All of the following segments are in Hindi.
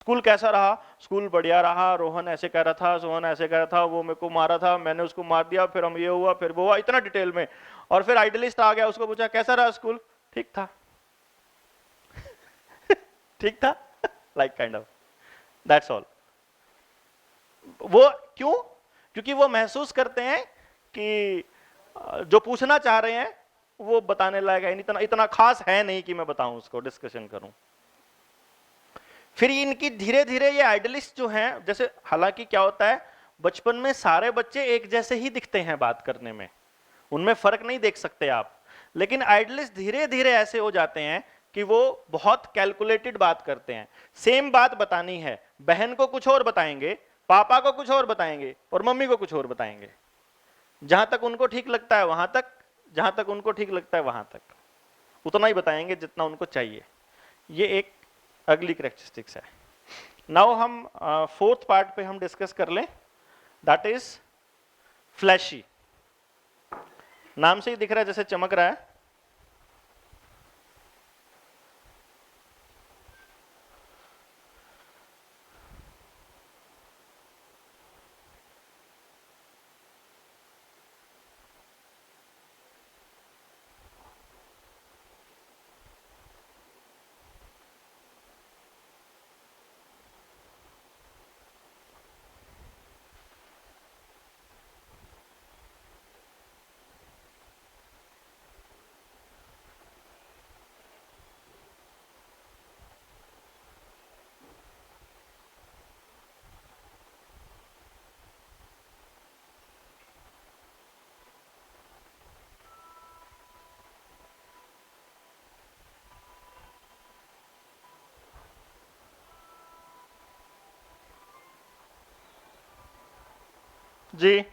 स्कूल कैसा रहा? स्कूल बढ़िया रहा, रोहन ऐसे कह रहा था, सोहन ऐसे कह रहा था, वो मेरे को मारा था, मैंने उसको मार दिया, फिर हम ये हुआ, फिर वो हुआ, इतना डिटेल में। और फिर आइडियलिस्ट आ गया, उसको पूछा कैसा रहा स्कूल? ठीक था। ठीक था, like kind of, that's all. वो क्यों? क्योंकि वो महसूस करते हैं कि जो पूछना चाह रहे हैं वो बताने लायक है, इतना इतना खास है नहीं कि मैं बताऊं, उसको डिस्कशन करूं। फिर इनकी धीरे धीरे ये आइडलिस्ट जो हैं, जैसे हालांकि क्या होता है, बचपन में सारे बच्चे एक जैसे ही दिखते हैं बात करने में, उनमें फर्क नहीं देख सकते आप। लेकिन आइडलिस्ट धीरे धीरे ऐसे हो जाते हैं कि वो बहुत कैलकुलेटेड बात करते हैं। सेम बात बतानी है, बहन को कुछ और बताएंगे, पापा को कुछ और बताएंगे, और मम्मी को कुछ और बताएंगे। जहां तक उनको ठीक लगता है वहां तक, जहां तक उनको ठीक लगता है वहां तक, उतना ही बताएंगे जितना उनको चाहिए। ये एक अगली कैरेक्टरिस्टिक्स है। नाउ हम फोर्थ पार्ट पे हम डिस्कस कर लें, दैट इज फ्लैशी। नाम से ही दिख रहा है जैसे चमक रहा है। जी,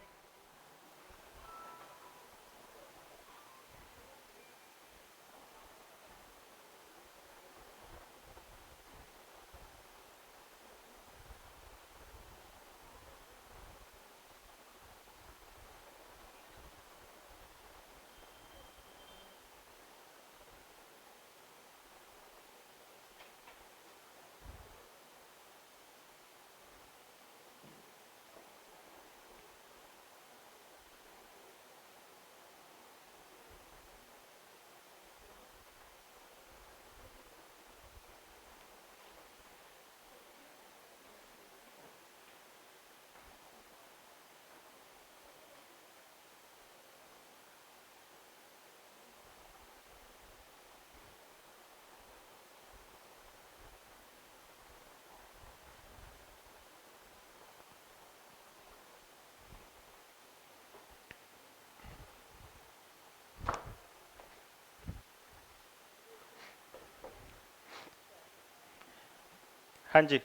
हाँ जी।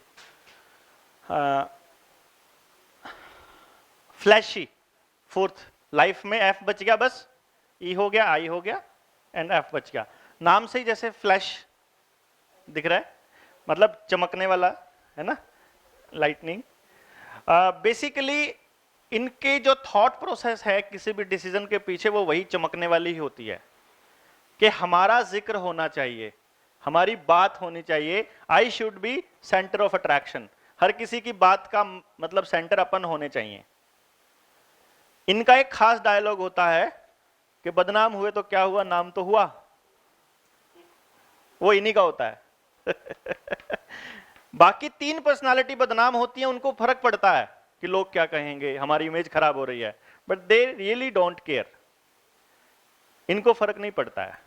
फ्लैशी फोर्थ, लाइफ में एफ बच गया, बस ई हो गया, आई हो गया, एंड एफ बच गया। नाम से ही जैसे फ्लैश दिख रहा है, मतलब चमकने वाला, है ना, लाइटनिंग। बेसिकली इनके जो थॉट प्रोसेस है किसी भी डिसीजन के पीछे, वो वही चमकने वाली ही होती है कि हमारा जिक्र होना चाहिए, हमारी बात होनी चाहिए। I should be centre of attraction, हर किसी की बात का मतलब सेंटर अपन होने चाहिए। इनका एक खास डायलॉग होता है कि बदनाम हुए तो क्या हुआ, नाम तो हुआ, वो इन्हीं का होता है। बाकी तीन पर्सनालिटी बदनाम होती है, उनको फर्क पड़ता है कि लोग क्या कहेंगे, हमारी इमेज खराब हो रही है, but they really don't care, इनको फर्क नहीं पड़ता है।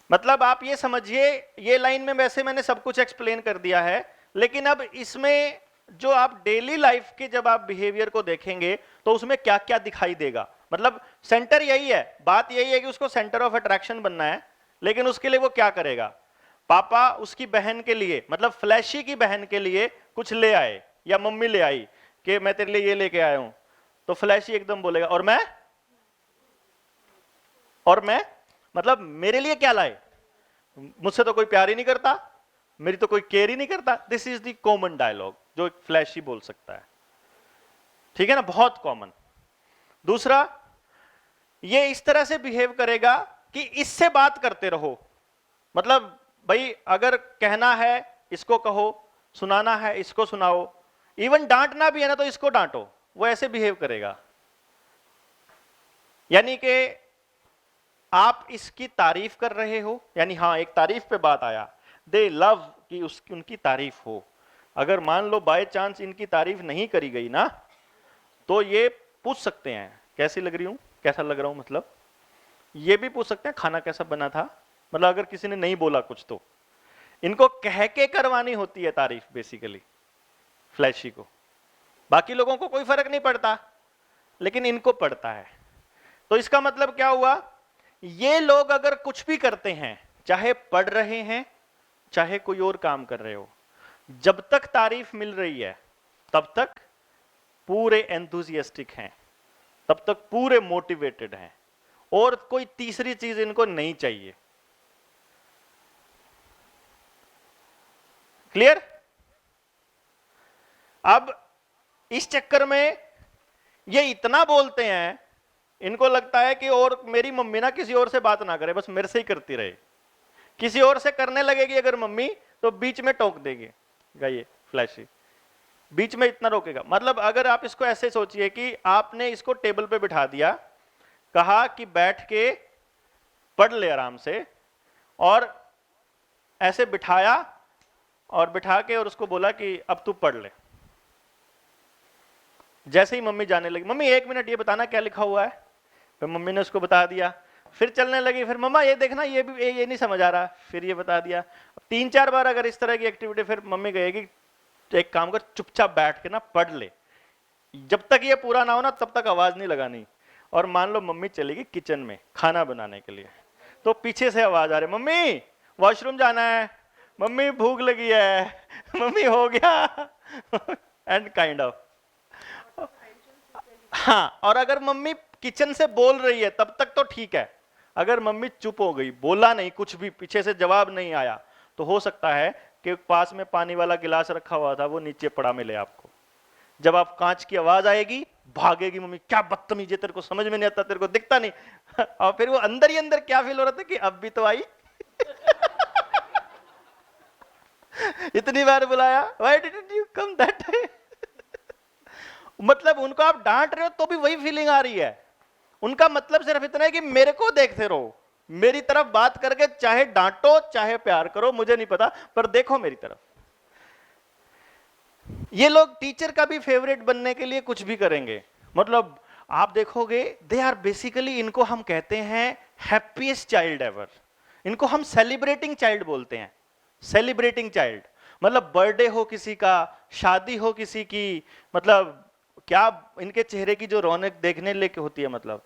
मतलब आप ये समझिए, ये लाइन में वैसे मैंने सब कुछ एक्सप्लेन कर दिया है, लेकिन अब इसमें जो आप डेली लाइफ के जब आप बिहेवियर को देखेंगे तो उसमें क्या क्या दिखाई देगा। मतलब सेंटर यही है, बात यही है कि उसको सेंटर ऑफ अट्रैक्शन बनना है, लेकिन उसके लिए वो क्या करेगा। पापा उसकी बहन के लिए, मतलब फ्लैशी की बहन के लिए कुछ ले आए, या मम्मी ले आई कि मैं तेरे लिए ये लेके आया हूं, तो फ्लैशी एकदम बोलेगा और मैं मतलब मेरे लिए क्या लाए, मुझसे तो कोई प्यार ही नहीं करता, मेरी तो कोई केयर ही नहीं करता। This is the common dialogue जो एक फ्लैशी बोल सकता है, ठीक है ना, बहुत कॉमन। दूसरा, ये इस तरह से बिहेव करेगा कि इससे बात करते रहो, मतलब भाई अगर कहना है इसको कहो, सुनाना है इसको सुनाओ, इवन डांटना भी है ना तो इसको डांटो, वो ऐसे बिहेव करेगा। यानी कि आप इसकी तारीफ कर रहे हो, यानी हाँ एक तारीफ पे बात आया, दे लव कि उसकी उनकी तारीफ हो। अगर मान लो बाय चांस इनकी तारीफ नहीं करी गई ना, तो ये पूछ सकते हैं कैसी लग रही हूं, कैसा लग रहा हूं, मतलब ये भी पूछ सकते हैं खाना कैसा बना था, मतलब अगर किसी ने नहीं बोला कुछ तो इनको कह के करवानी होती है तारीफ बेसिकली फ्लैशी को। बाकी लोगों को कोई फर्क नहीं पड़ता, लेकिन इनको पड़ता है। तो इसका मतलब क्या हुआ, ये लोग अगर कुछ भी करते हैं, चाहे पढ़ रहे हैं चाहे कोई और काम कर रहे हो, जब तक तारीफ मिल रही है तब तक पूरे एंथुसियास्टिक हैं, तब तक पूरे मोटिवेटेड हैं, और कोई तीसरी चीज इनको नहीं चाहिए। क्लियर? अब इस चक्कर में ये इतना बोलते हैं, इनको लगता है कि और मेरी मम्मी ना किसी और से बात ना करे, बस मेरे से ही करती रहे। किसी और से करने लगेगी अगर मम्मी तो बीच में टोक देगी, ये फ्लैशी बीच में इतना रोकेगा। मतलब अगर आप इसको ऐसे सोचिए कि आपने इसको टेबल पे बिठा दिया, कहा कि बैठ के पढ़ ले आराम से, और ऐसे बिठाया और बिठा के और उसको बोला कि अब तू पढ़ ले। जैसे ही मम्मी जाने लगी, मम्मी 1 मिनट ये बताना क्या लिखा हुआ है, फिर मम्मी ने उसको बता दिया, फिर चलने लगी, फिर मम्मा ये देखना ये भी ये नहीं समझ आ रहा, फिर ये बता दिया। 3-4 बार अगर इस तरह की एक्टिविटी, फिर मम्मी कहेगी एक काम कर चुपचाप बैठ के ना पढ़ ले, जब तक ये पूरा ना हो ना तब तक आवाज नहीं लगानी। और मान लो मम्मी चलेगी किचन में खाना बनाने के लिए, तो पीछे से आवाज आ रही, मम्मी वॉशरूम जाना है, मम्मी भूख लगी है, मम्मी हो गया एंड काइंड ऑफ। हाँ, और अगर मम्मी किचन से बोल रही है तब तक तो ठीक है, अगर मम्मी चुप हो गई, बोला नहीं कुछ भी, पीछे से जवाब नहीं आया, तो हो सकता है कि पास में पानी वाला गिलास रखा हुआ था वो नीचे पड़ा मिले आपको। जब आप कांच की आवाज आएगी भागेगी मम्मी, क्या बदतमीज है, तेरे को समझ में नहीं आता, तेरे को दिखता नहीं और फिर वो अंदर ही अंदर क्या फील हो रहा था कि अब भी तो आई इतनी बार बुलाया, why didn't you come that time. मतलब उनको आप डांट रहे हो तो भी वही फीलिंग आ रही है, उनका मतलब सिर्फ इतना है कि मेरे को देखते रहो, मेरी तरफ बात करके चाहे डांटो चाहे प्यार करो मुझे नहीं पता, पर देखो मेरी तरफ। ये लोग टीचर का भी फेवरेट बनने के लिए कुछ भी करेंगे। मतलब आप देखोगे दे आर बेसिकली, इनको हम कहते हैं हैप्पीएस्ट चाइल्ड एवर, इनको हम सेलिब्रेटिंग चाइल्ड बोलते हैं। सेलिब्रेटिंग चाइल्ड मतलब बर्थडे हो किसी का, शादी हो किसी की, मतलब क्या इनके चेहरे की जो रौनक देखने लेके होती है, मतलब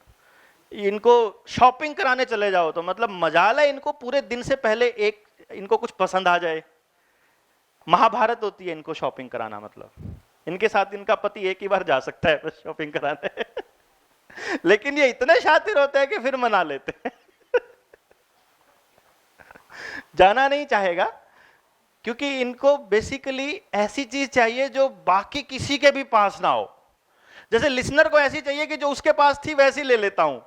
इनको शॉपिंग कराने चले जाओ तो मतलब मजाल है, इनको पूरे दिन से पहले एक इनको कुछ पसंद आ जाए, महाभारत होती है इनको शॉपिंग कराना। मतलब इनके साथ इनका पति एक ही बार जा सकता है बस शॉपिंग कराने लेकिन ये इतने शातिर होते हैं कि फिर मना लेते हैं जाना नहीं चाहेगा, क्योंकि इनको बेसिकली ऐसी चीज चाहिए जो बाकी किसी के भी पास ना हो। जैसे लिसनर को ऐसी चाहिए कि जो उसके पास थी वैसी ले लेता हूं,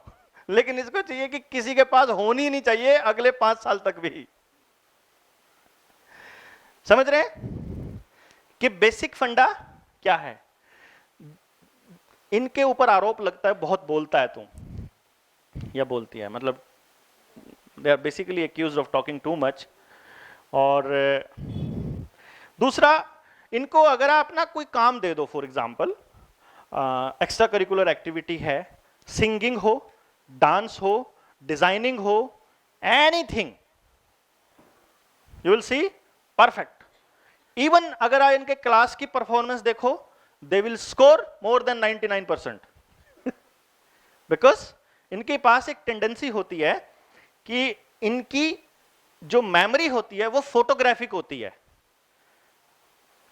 लेकिन इसको चाहिए कि किसी के पास होनी नहीं चाहिए अगले 5 साल तक भी। समझ रहे हैं कि बेसिक फंडा क्या है? इनके ऊपर आरोप लगता है बहुत बोलता है तू, या बोलती है, मतलब they are basically accused of talking too much. और दूसरा, इनको अगर आप ना कोई काम दे दो, for example extra curricular activity है, सिंगिंग हो, डांस हो, डिजाइनिंग हो, anything, you will see perfect. Even अगर आप इनके क्लास की परफॉर्मेंस देखो, they will score more than 99% because इनके पास एक टेंडेंसी होती है कि इनकी जो मेमोरी होती है वो फोटोग्राफिक होती है।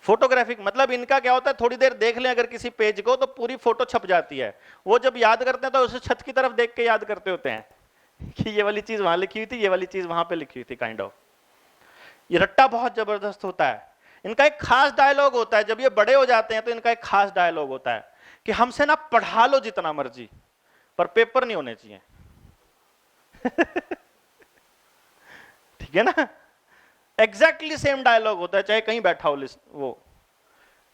फोटोग्राफिक मतलब इनका क्या होता है, थोड़ी देर देख लें अगर किसी पेज को तो पूरी फोटो छप जाती है। वो जब याद करते हैं तो उसे छत की तरफ देख के याद करते होते हैं कि ये वाली चीज वहां लिखी हुई थी, ये वाली चीज वहां पे लिखी हुई थी, काइंड ऑफ। ये रट्टा बहुत जबरदस्त होता है। इनका एक खास डायलॉग होता है, जब ये बड़े हो जाते हैं तो इनका एक खास डायलॉग होता है कि हमसे ना पढ़ा लो जितना मर्जी, पर पेपर नहीं होने चाहिए ठीक है ना? एग्जैक्टली सेम डायलॉग होता है, चाहे कहीं बैठा हो वो,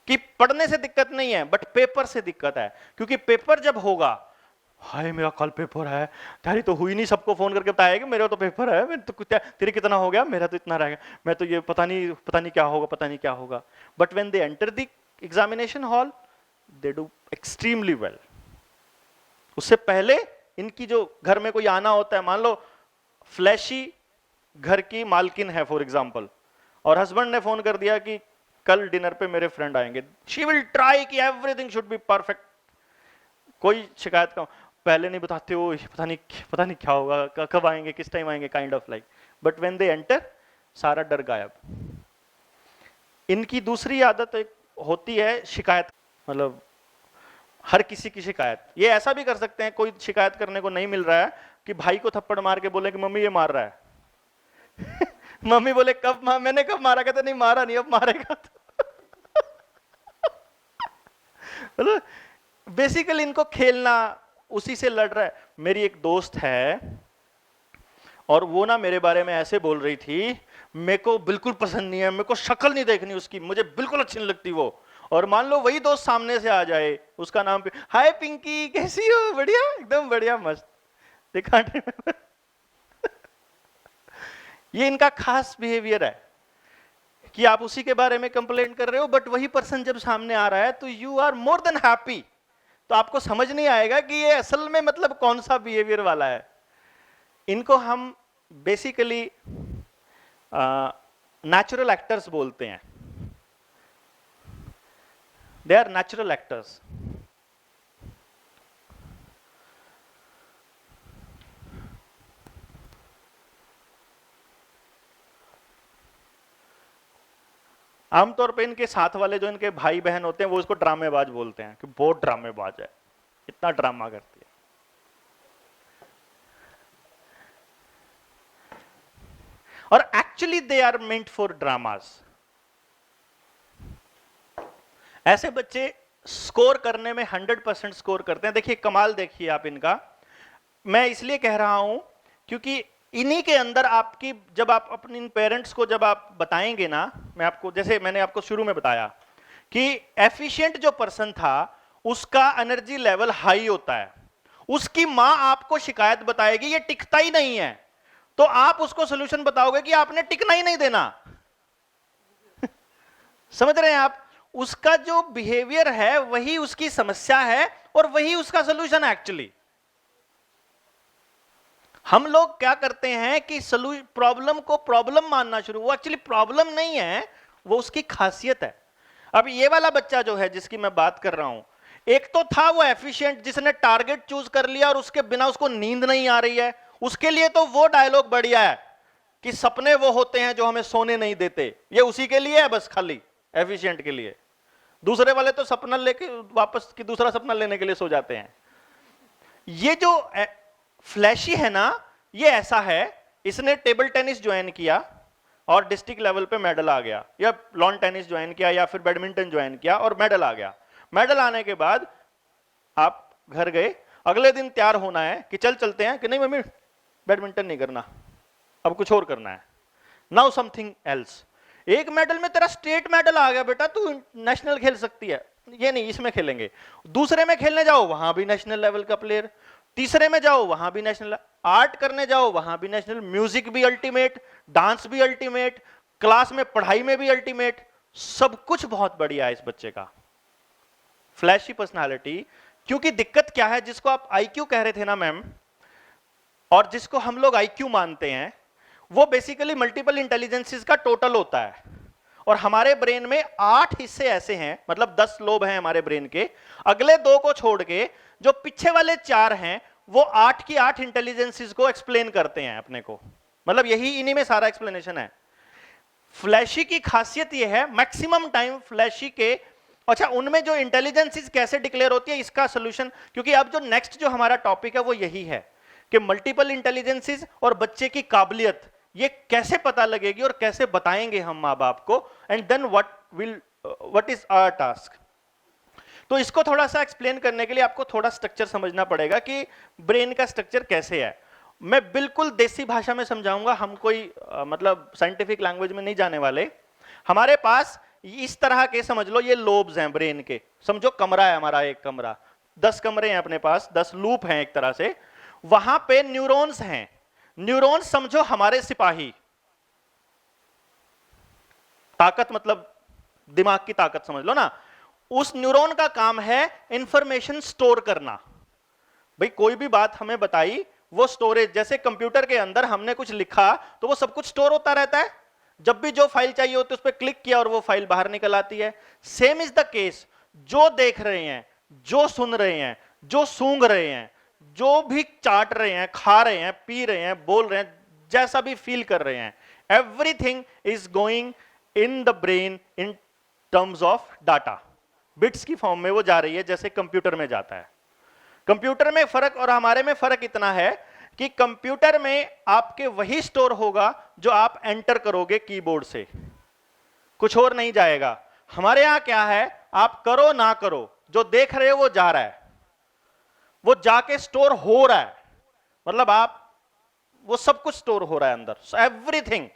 कि पढ़ने से दिक्कत नहीं है बट पेपर से दिक्कत है, क्योंकि पेपर जब होगा, हाय मेरा कल पेपर है, तेरी तो हुई नहीं, सबको फोन करके बताया कि मेरा तो पेपर है, मेरे तो तेरे कितना हो गया, मेरा तो इतना रह गया, मैं तो ये पता नहीं क्या होगा, पता नहीं क्या होगा। But when they enter the examination hall they do extremely well. उससे पहले इनकी जो घर में कोई आना होता है, मान लो फ्लैशी घर की मालकिन है फॉर एग्जाम्पल, और हस्बैंड ने फोन कर दिया कि कल डिनर पे मेरे फ्रेंड आएंगे, शी विल ट्राई कि एवरीथिंग शुड बी परफेक्ट, कोई शिकायत का पहले नहीं बताते हो, पता नहीं क्या होगा, कब आएंगे, किस टाइम आएंगे, kind of like. But when they enter सारा डर गायब। इनकी दूसरी आदत एक होती है शिकायत, मतलब हर किसी की शिकायत। ये ऐसा भी कर सकते हैं, कोई शिकायत करने को नहीं मिल रहा है, कि भाई को थप्पड़ मार के बोले कि मम्मी ये मार रहा है मम्मी बोले कब मैंने कब मारा, कहते नहीं मारा नहीं, अब मारेगा तो बेसिकली इनको खेलना, उसी से लड़ रहा है। मेरी एक दोस्त है और वो ना मेरे बारे में ऐसे बोल रही थी, मेरे को बिल्कुल पसंद नहीं है, मेरे को शक्ल नहीं देखनी उसकी, मुझे बिल्कुल अच्छी नहीं लगती वो। और मान लो वही दोस्त सामने से आ जाए, उसका नाम हाय पिंकी कैसी हो, बढ़िया, एकदम बढ़िया, मस्त, देखा ये इनका खास बिहेवियर है कि आप उसी के बारे में कंप्लेंट कर रहे हो, बट वही पर्सन जब सामने आ रहा है तो you are more than happy. तो आपको समझ नहीं आएगा कि ये असल में मतलब कौन सा बिहेवियर वाला है। इनको हम बेसिकली नेचुरल एक्टर्स बोलते हैं, दे आर नेचुरल एक्टर्स। आमतौर पे इनके साथ वाले जो इनके भाई बहन होते हैं वो इसको ड्रामेबाज बोलते हैं, कि बहुत ड्रामेबाज है, इतना ड्रामा करती है। और actually they are meant for dramas. ऐसे बच्चे स्कोर करने में 100% स्कोर करते हैं। देखिए कमाल, देखिए आप इनका, मैं इसलिए कह रहा हूं क्योंकि इन्हीं के अंदर आपकी, जब आप अपने पेरेंट्स को जब आप बताएंगे ना, मैं आपको, जैसे मैंने आपको शुरू में बताया कि एफिशिएंट जो पर्सन था उसका एनर्जी लेवल हाई होता है, उसकी मां आपको शिकायत बताएगी ये टिकता ही नहीं है, तो आप उसको सोल्यूशन बताओगे कि आपने टिकना ही नहीं देना समझ रहे हैं आप? उसका जो बिहेवियर है वही उसकी समस्या है और वही उसका सोल्यूशन है एक्चुअली। हम लोग क्या करते हैं कि प्रॉब्लम को प्रॉब्लम मानना शुरू, वो एक्चुअली प्रॉब्लम नहीं है, वो उसकी खासियत है। अब ये वाला बच्चा जो है जिसकी मैं बात कर रहा हूं, एक तो था वो एफिशिएंट जिसने टारगेट चूज कर लिया और उसके बिना उसको नींद नहीं आ रही है, उसके लिए तो वो डायलॉग बढ़िया है कि सपने वो होते हैं जो हमें सोने नहीं देते, ये उसी के लिए है बस, खाली एफिशिएंट के लिए। दूसरे वाले तो सपना लेके वापस की दूसरा सपना लेने के लिए सो जाते हैं। ये जो फ्लैशी है ना, ये ऐसा है, इसने टेबल टेनिस ज्वाइन किया और डिस्ट्रिक्ट लेवल पे मेडल आ गया, या लॉन टेनिस ज्वाइन किया या फिर बैडमिंटन ज्वाइन किया और मेडल आ गया। मेडल आने के बाद आप घर गए, अगले दिन तैयार होना है कि चल चलते हैं, कि नहीं मम्मी बैडमिंटन नहीं करना, अब कुछ और करना है, नाउ समथिंग एल्स। एक मेडल में तेरा स्टेट मेडल आ गया बेटा, तू नेशनल खेल सकती है, ये नहीं इसमें खेलेंगे। दूसरे में खेलने जाओ वहां भी नेशनल लेवल का प्लेयर, तीसरे में जाओ वहां भी नेशनल, आर्ट करने जाओ वहां भी नेशनल, म्यूजिक भी अल्टीमेट, डांस भी अल्टीमेट, क्लास में पढ़ाई में भी अल्टीमेट, सब कुछ बहुत बढ़िया है इस बच्चे का। Flashy personality. क्योंकि दिक्कत क्या है, जिसको आप आईक्यू कह रहे थे ना मैम, और जिसको हम लोग आईक्यू मानते हैं, वो बेसिकली मल्टीपल इंटेलिजेंसेस का टोटल होता है। और हमारे ब्रेन में 8 हिस्से ऐसे हैं, मतलब 10 लोब हैं हमारे ब्रेन के, अगले 2 को छोड़ के जो पीछे वाले 4 हैं वो 8 की 8 इंटेलिजेंसेस को एक्सप्लेन करते हैं अपने को, मतलब यही इन्हीं में सारा एक्सप्लेनेशन है। फ्लैशी की खासियत यह है, मैक्सिमम टाइम फ्लैशी के, अच्छा उनमें जो इंटेलिजेंसेस कैसे डिक्लेयर होती है इसका सोल्यूशन, क्योंकि अब जो नेक्स्ट जो हमारा टॉपिक है वो यही है कि मल्टीपल इंटेलिजेंसेस और बच्चे की काबिलियत ये कैसे पता लगेगी और कैसे बताएंगे हम माँ बाप को, and then what is our task. तो इसको थोड़ा सा एक्सप्लेन करने के लिए आपको थोड़ा स्ट्रक्चर समझना पड़ेगा कि ब्रेन का स्ट्रक्चर कैसे है। मैं बिल्कुल देसी भाषा में समझाऊंगा, हम कोई मतलब साइंटिफिक लैंग्वेज में नहीं जाने वाले। हमारे पास इस तरह के समझ लो ये लोब्स हैं ब्रेन के, समझो कमरा है हमारा, एक कमरा, 10 कमरे हैं अपने पास, 10 लूप हैं एक तरह से, वहां पे न्यूरॉन्स हैं। न्यूरॉन्स समझो हमारे सिपाही, ताकत मतलब दिमाग की ताकत समझ लो ना। उस न्यूरॉन का काम है इंफॉर्मेशन स्टोर करना। भाई कोई भी बात हमें बताई, वो स्टोरेज, जैसे कंप्यूटर के अंदर हमने कुछ लिखा तो वो सब कुछ स्टोर होता रहता है, जब भी जो फाइल चाहिए होती है उस पर क्लिक किया और वो फाइल बाहर निकल आती है। सेम इज द केस, जो देख रहे हैं, जो सुन रहे हैं, जो सूंघ रहे हैं, जो भी चाट रहे हैं, खा रहे हैं, पी रहे हैं, बोल रहे हैं, जैसा भी फील कर रहे हैं, everything is going in the brain in terms of data, bits की फॉर्म में वो जा रही है जैसे कंप्यूटर में जाता है। कंप्यूटर में फर्क और हमारे में फर्क इतना है कि कंप्यूटर में आपके वही स्टोर होगा जो आप एंटर करोगे कीबोर्ड से, कुछ और नहीं जाएगा। हमारे यहां क्या है, आप करो ना करो, जो देख रहे हो वो जा रहा है, वो जाके स्टोर हो रहा है, मतलब आप वो सब कुछ स्टोर हो रहा है अंदर, एवरीथिंग।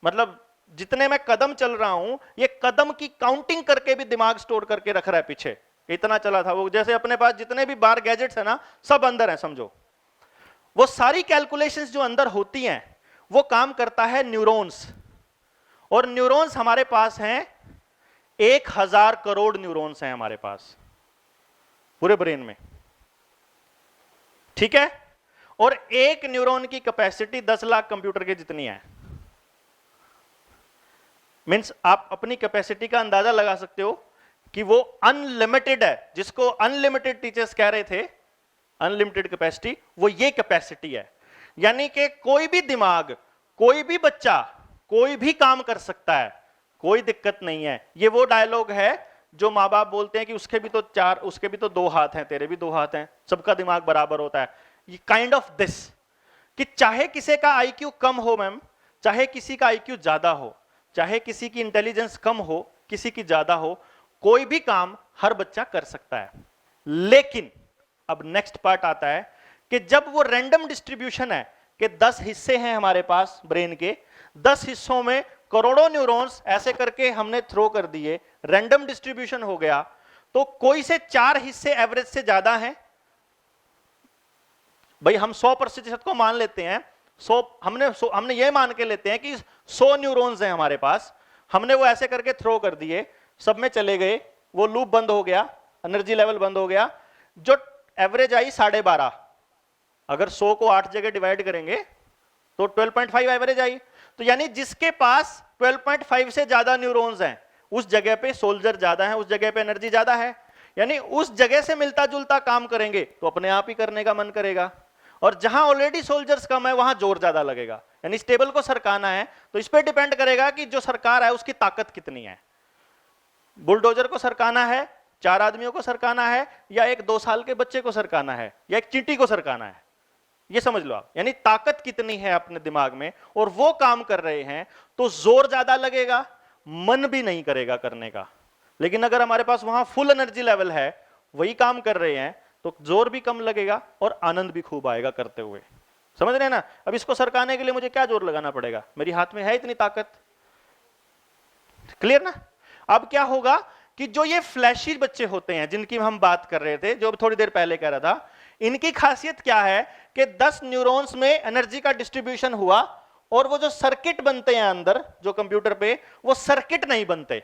मतलब जितने मैं कदम चल रहा हूं, ये कदम की काउंटिंग करके भी दिमाग स्टोर करके रख रहा है, पीछे इतना चला था वो। जैसे अपने पास जितने भी बार गैजेट्स है ना, सब अंदर है समझो। वो सारी कैलकुलेशंस जो अंदर होती हैं वो काम करता है न्यूरॉन्स, और न्यूरॉन्स हमारे पास हैं 1000 करोड़ न्यूरॉन्स हैं हमारे पास पूरे ब्रेन में, ठीक है। और एक न्यूरॉन की कैपेसिटी 10 लाख कंप्यूटर के जितनी है। मींस आप अपनी कैपेसिटी का अंदाजा लगा सकते हो कि वो अनलिमिटेड है। जिसको अनलिमिटेड टीचर्स कह रहे थे, अनलिमिटेड कैपेसिटी, वो ये कैपेसिटी है। यानी कि कोई भी दिमाग, कोई भी बच्चा कोई भी काम कर सकता है, कोई दिक्कत नहीं है। ये वो डायलॉग है जो माँ बाप बोलते हैं कि उसके भी तो 4, उसके भी तो 2 हाथ हैं, तेरे भी 2 हाथ हैं, सबका दिमाग बराबर होता है। ये काइंड ऑफ दिस, कि चाहे किसी का आईक्यू कम हो मैम, चाहे किसी का आईक्यू ज्यादा हो, चाहे किसी की इंटेलिजेंस कम हो, किसी की ज्यादा हो, कोई भी काम हर बच्चा कर सकता है। लेकिन अब नेक्स्ट पार्ट आता है कि जब वो रैंडम डिस्ट्रीब्यूशन है कि 10 हिस्से हैं हमारे पास ब्रेन के, 10 हिस्सों में करोड़ों न्यूरॉन्स ऐसे करके हमने थ्रो कर दिए, रैंडम डिस्ट्रीब्यूशन हो गया, तो कोई से 4 हिस्से एवरेज से ज्यादा हैं। भाई हम 100% को मान लेते हैं, 100 हमने ये मान के लेते हैं कि 100 न्यूरॉन्स हैं हमारे पास, हमने वो ऐसे करके थ्रो कर दिए, सब में चले गए, वो लूप बंद हो गया, एनर्जी लेवल बंद हो गया, जो एवरेज आई 12.5। अगर 100 को 8 जगह डिवाइड करेंगे तो 12.5 एवरेज आई। तो यानी जिसके पास 12.5 से ज्यादा न्यूरॉन्स हैं, उस जगह पे सोल्जर ज्यादा है, उस जगह पे एनर्जी ज्यादा है। यानी उस जगह से मिलता जुलता काम करेंगे तो अपने आप ही करने का मन करेगा, और जहां ऑलरेडी सोल्जर्स कम है वहां जोर ज्यादा लगेगा। यानी स्टेबल को सरकाना है तो इस पर डिपेंड करेगा कि जो सरकार है उसकी ताकत कितनी है। बुलडोजर को सरकाना है, 4 आदमियों को सरकाना है, या एक 2 साल के बच्चे को सरकाना है, या एक चींटी को सरकाना है, ये समझ लो आप। यानी ताकत कितनी है अपने दिमाग में, और वो काम कर रहे हैं तो जोर ज्यादा लगेगा, मन भी नहीं करेगा करने का। लेकिन अगर हमारे पास वहां फुल एनर्जी लेवल है, वही काम कर रहे हैं, तो जोर भी कम लगेगा और आनंद भी खूब आएगा करते हुए। समझ रहे हैं ना। अब इसको सरकाने के लिए मुझे क्या जोर लगाना पड़ेगा, मेरी हाथ में है इतनी ताकत। क्लियर ना। अब क्या होगा कि जो ये फ्लैशी बच्चे होते हैं जिनकी हम बात कर रहे थे, जो थोड़ी देर पहले कह रहा था, इनकी खासियत क्या है कि 10 न्यूरॉन्स में एनर्जी का डिस्ट्रीब्यूशन हुआ, और वो जो सर्किट बनते हैं अंदर जो कंप्यूटर पे, वो सर्किट नहीं बनते,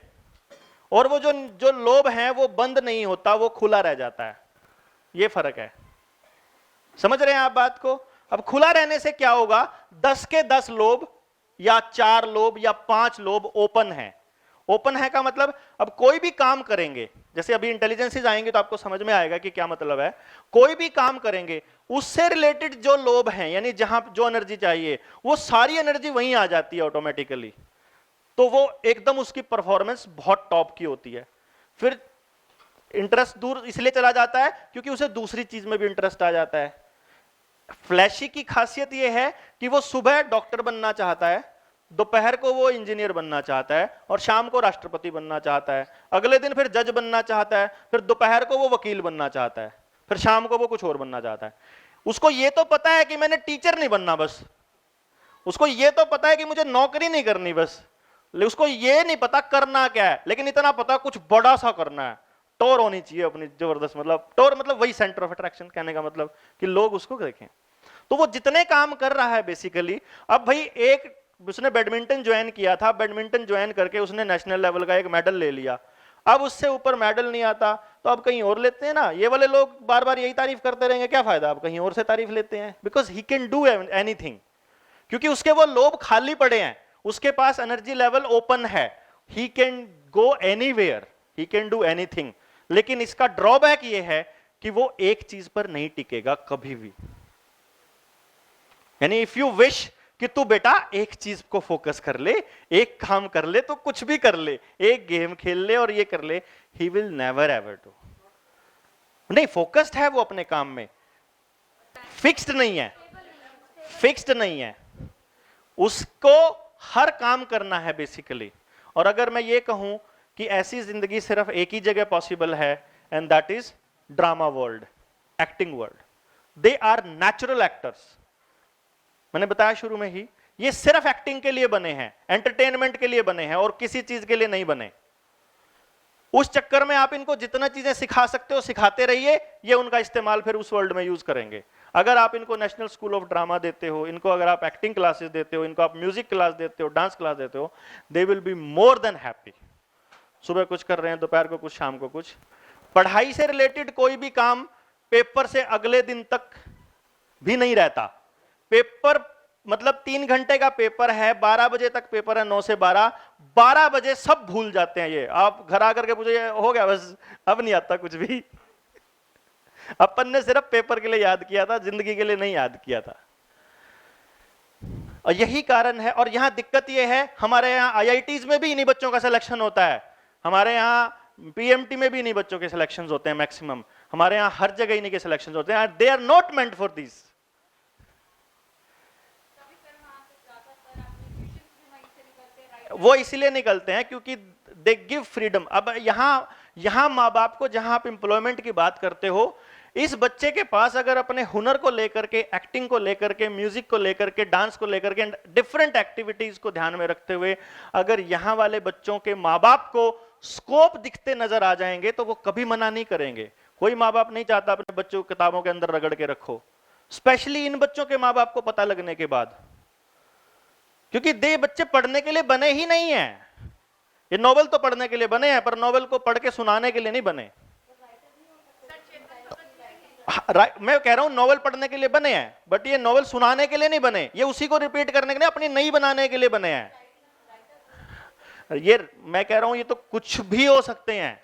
और वो जो लोब है वो बंद नहीं होता, वो खुला रह जाता है। ये फर्क है, समझ रहे हैं आप बात को। अब खुला रहने से क्या होगा, 10 के 10 लोब या 4 लोब या 5 लोब ओपन है। ओपन है का मतलब अब कोई भी काम करेंगे, जैसे अभी इंटेलिजेंसेस आएंगे तो आपको समझ में आएगा कि क्या मतलब है। कोई भी काम करेंगे उससे रिलेटेड जो लोब हैं, यानी जहां जो एनर्जी चाहिए, वो सारी एनर्जी वहीं आ जाती है ऑटोमेटिकली, तो वो एकदम उसकी परफॉर्मेंस बहुत टॉप की होती है। फिर इंटरेस्ट दूर इसलिए चला जाता है क्योंकि उसे दूसरी चीज में भी इंटरेस्ट आ जाता है। फ्लैशी की खासियत यह है कि वो सुबह डॉक्टर बनना चाहता है, दोपहर को वो इंजीनियर बनना चाहता है, और शाम को राष्ट्रपति बनना चाहता है, अगले दिन फिर जज बनना चाहता है, फिर दोपहर को वो वकील बनना चाहता है, फिर शाम को वो कुछ और बनना चाहता है। उसको ये तो पता है कि मैंने टीचर नहीं बनना बस, उसको ये तो पता है कि मुझे नौकरी नहीं करनी बस, उसको ये नहीं पता करना क्या है, लेकिन इतना पता कुछ बड़ा सा करना है, टोर होनी चाहिए अपनी जबरदस्त, मतलब टोर मतलब वही सेंटर ऑफ अट्रैक्शन कहने का मतलब कि लोग उसको देखें। तो वो जितने काम कर रहा है बेसिकली, अब भाई एक उसने बैडमिंटन ज्वाइन किया था, बैडमिंटन ज्वाइन करके उसने नेशनल लेवल का एक मेडल ले लिया, अब उससे ऊपर मेडल नहीं आता तो अब कहीं और लेते हैं ना। ये वाले लोग बार बार यही तारीफ करते रहेंगे, क्या फायदा, अब कहीं और से तारीफ लेते हैं, because he can do anything, क्योंकि उसके वो लोब खाली पड़े हैं, उसके पास एनर्जी लेवल ओपन है, he can go anywhere, he can do anything. लेकिन इसका ड्रॉबैक ये है कि वो एक चीज पर नहीं टिकेगा कभी भी। यानी इफ यू विश कि तू बेटा एक चीज को फोकस कर ले, एक काम कर ले, तो कुछ भी कर ले, एक गेम खेल ले और ये कर ले, ही विल नेवर एवर डू। नहीं, फोकस्ड है वो अपने काम में, फिक्स्ड नहीं है, फिक्स्ड नहीं है, उसको हर काम करना है बेसिकली। और अगर मैं ये कहूं कि ऐसी जिंदगी सिर्फ एक ही जगह पॉसिबल है, and that is drama world, acting world. They are natural actors. मैंने बताया शुरू में ही, ये सिर्फ एक्टिंग के लिए बने हैं, एंटरटेनमेंट के लिए बने हैं, और किसी चीज के लिए नहीं बने। उस चक्कर में आप इनको जितना चीजें सिखा सकते हो सिखाते रहिए, ये उनका इस्तेमाल फिर उस वर्ल्ड में यूज करेंगे। अगर आप इनको नेशनल स्कूल ऑफ ड्रामा देते हो, इनको अगर आप एक्टिंग क्लासेस देते हो, इनको आप म्यूजिक क्लास देते हो, डांस क्लास देते हो, they will be more than happy. सुबह कुछ कर रहे हैं, दोपहर को कुछ, शाम को कुछ। पढ़ाई से रिलेटेड कोई भी काम पेपर से अगले दिन तक भी नहीं रहता। पेपर मतलब 3 घंटे का पेपर है, 12 बजे तक पेपर है, 9 से 12 बजे सब भूल जाते हैं। ये आप घर आकर के पूछे, हो गया बस, अब नहीं आता कुछ भी। अपन ने सिर्फ पेपर के लिए याद किया था, जिंदगी के लिए नहीं याद किया था। और यही कारण है, और यहां दिक्कत यह है, हमारे यहाँ आईआईटीज में भी इन्हीं बच्चों का सिलेक्शन होता है, हमारे यहाँ पीएमटी में भी इन्हीं बच्चों के सिलेक्शन होते हैं मैक्सिमम, हमारे यहाँ हर जगह इन्हीं के सिलेक्शन होते हैं। They are not meant for this. वो इसलिए निकलते हैं क्योंकि दे गिव फ्रीडम। अब यहां माँ बाप को, जहां आप एम्प्लॉयमेंट की बात करते हो, इस बच्चे के पास अगर अपने हुनर को लेकर के, एक्टिंग को लेकर के, म्यूजिक को लेकर के, डांस को लेकर के, डिफरेंट एक्टिविटीज को ध्यान में रखते हुए अगर यहां वाले बच्चों के माँ बाप को स्कोप दिखते नजर आ जाएंगे तो वो कभी मना नहीं करेंगे। कोई माँ बाप नहीं चाहता अपने बच्चों को किताबों के अंदर रगड़ के रखो, स्पेशली इन बच्चों के माँ बाप को पता लगने के बाद, क्योंकि दे बच्चे पढ़ने के लिए बने ही नहीं है। ये नोवेल तो पढ़ने के लिए बने हैं, पर नोवेल को पढ़ के सुनाने के लिए नहीं बने। मैं कह रहा हूं नोवेल पढ़ने के लिए बने हैं, बट ये नोवेल सुनाने के लिए नहीं बने, ये उसी को रिपीट करने के लिए, अपनी नई बनाने के लिए बने हैं। ये मैं कह रहा हूं, ये तो कुछ भी हो सकते हैं,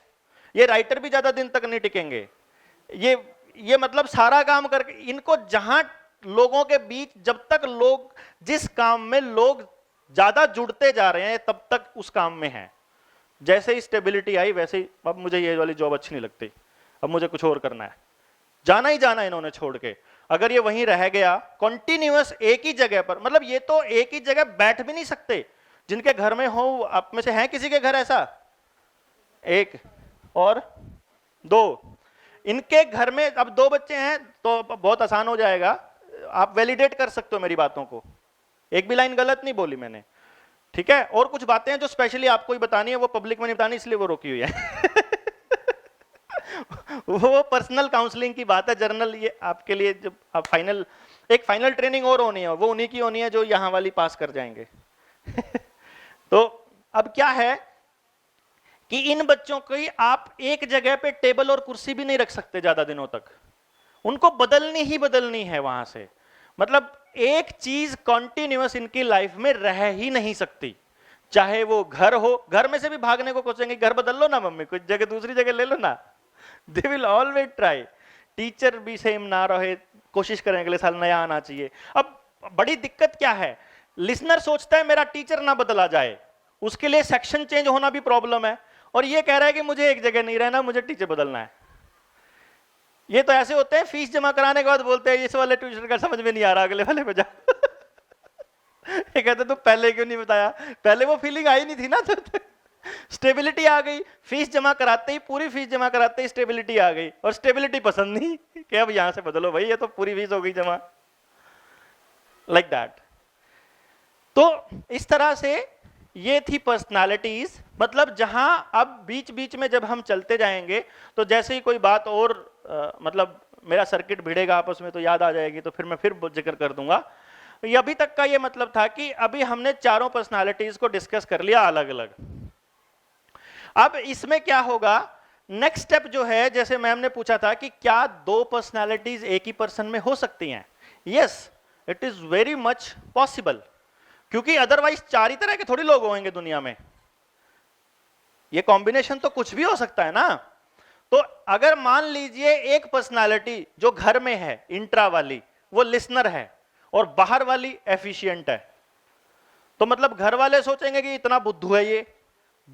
ये राइटर भी ज्यादा दिन तक नहीं टिकेंगे। ये मतलब सारा काम करके इनको, जहां लोगों के बीच जब तक लोग, जिस काम में लोग ज्यादा जुड़ते जा रहे हैं तब तक उस काम में है। जैसे ही स्टेबिलिटी आई वैसे ही अब मुझे ये वाली जॉब अच्छी नहीं लगती, अब मुझे कुछ और करना है, जाना ही जाना इन्होंने छोड़ के। अगर ये वहीं रह गया कॉन्टिन्यूअस एक ही जगह पर, मतलब ये तो एक ही जगह बैठ भी नहीं सकते। जिनके घर में हो, आप में से है किसी के घर ऐसा? एक और दो, इनके घर में अब 2 बच्चे हैं तो बहुत आसान हो जाएगा, आप वैलिडेट कर सकते हो मेरी बातों को, एक भी लाइन गलत नहीं बोली मैंने, ठीक है। और कुछ बातें हैं जो स्पेशली आपको ही बतानी है, वो पब्लिक में नहीं बतानी, इसलिए वो रोकी हुई है। वो पर्सनल काउंसलिंग की बात है, जर्नल ये आपके लिए, जब आप एक फाइनल ट्रेनिंग और होनी है, वो उन्हीं की होनी है जो यहां वाली पास कर जाएंगे। तो अब क्या है कि इन बच्चों की आप एक जगह पे टेबल और कुर्सी भी नहीं रख सकते ज्यादा दिनों तक, उनको बदलनी ही बदलनी है वहां से। मतलब एक चीज कॉन्टिन्यूअस इनकी लाइफ में रह ही नहीं सकती, चाहे वो घर हो, घर में से भी भागने को कोचेंगे, घर बदल लो ना मम्मी, कुछ जगह दूसरी जगह ले लो ना, they will always try. Teacher भी सेम ना रहे, कोशिश करें अगले साल नया आना चाहिए। अब बड़ी दिक्कत क्या है, लिसनर सोचता है मेरा टीचर ना बदला जाए, उसके लिए सेक्शन चेंज होना भी प्रॉब्लम है, और ये कह रहा है कि मुझे एक जगह नहीं रहना, मुझे टीचर बदलना है। ये तो ऐसे होते हैं, फीस जमा कराने के बाद बोलते हैं इस वाले ट्यूशन का समझ में नहीं आ रहा, अगले वाले पे जाओ। ये कहते तो पहले क्यों नहीं बताया, पहले वो फीलिंग आई नहीं थी ना। स्टेबिलिटी आ गई, फीस जमा कराते ही, पूरी फीस जमा कराते ही स्टेबिलिटी आ गई, और स्टेबिलिटी पसंद नहीं कि अब यहां से बदलो भाई, ये तो पूरी फीस हो गई जमा, लाइक दैट। तो इस तरह से ये थी पर्सनालिटीज, मतलब जहां अब बीच बीच में जब हम चलते जाएंगे तो जैसे ही कोई बात और मतलब मेरा सर्किट भिड़ेगा आपस में तो याद आ जाएगी, तो फिर मैं फिर जिक्र कर दूंगा। ये अभी तक का ये मतलब था कि अभी हमने चारों पर्सनालिटीज को डिस्कस कर लिया अलग अलग। अब इसमें क्या होगा, नेक्स्ट स्टेप जो है, जैसे मैम ने पूछा था कि क्या दो पर्सनालिटीज एक ही पर्सन में हो सकती हैं? Yes, it is very much possible, क्योंकि अदरवाइज चार ही तरह के थोड़ी लोग होंगे दुनिया में, ये कॉम्बिनेशन तो कुछ भी हो सकता है ना। तो अगर मान लीजिए एक पर्सनालिटी जो घर में है इंट्रा वाली वो लिसनर है और बाहर वाली एफिशिएंट है, तो मतलब घर वाले सोचेंगे कि इतना बुद्धू है ये,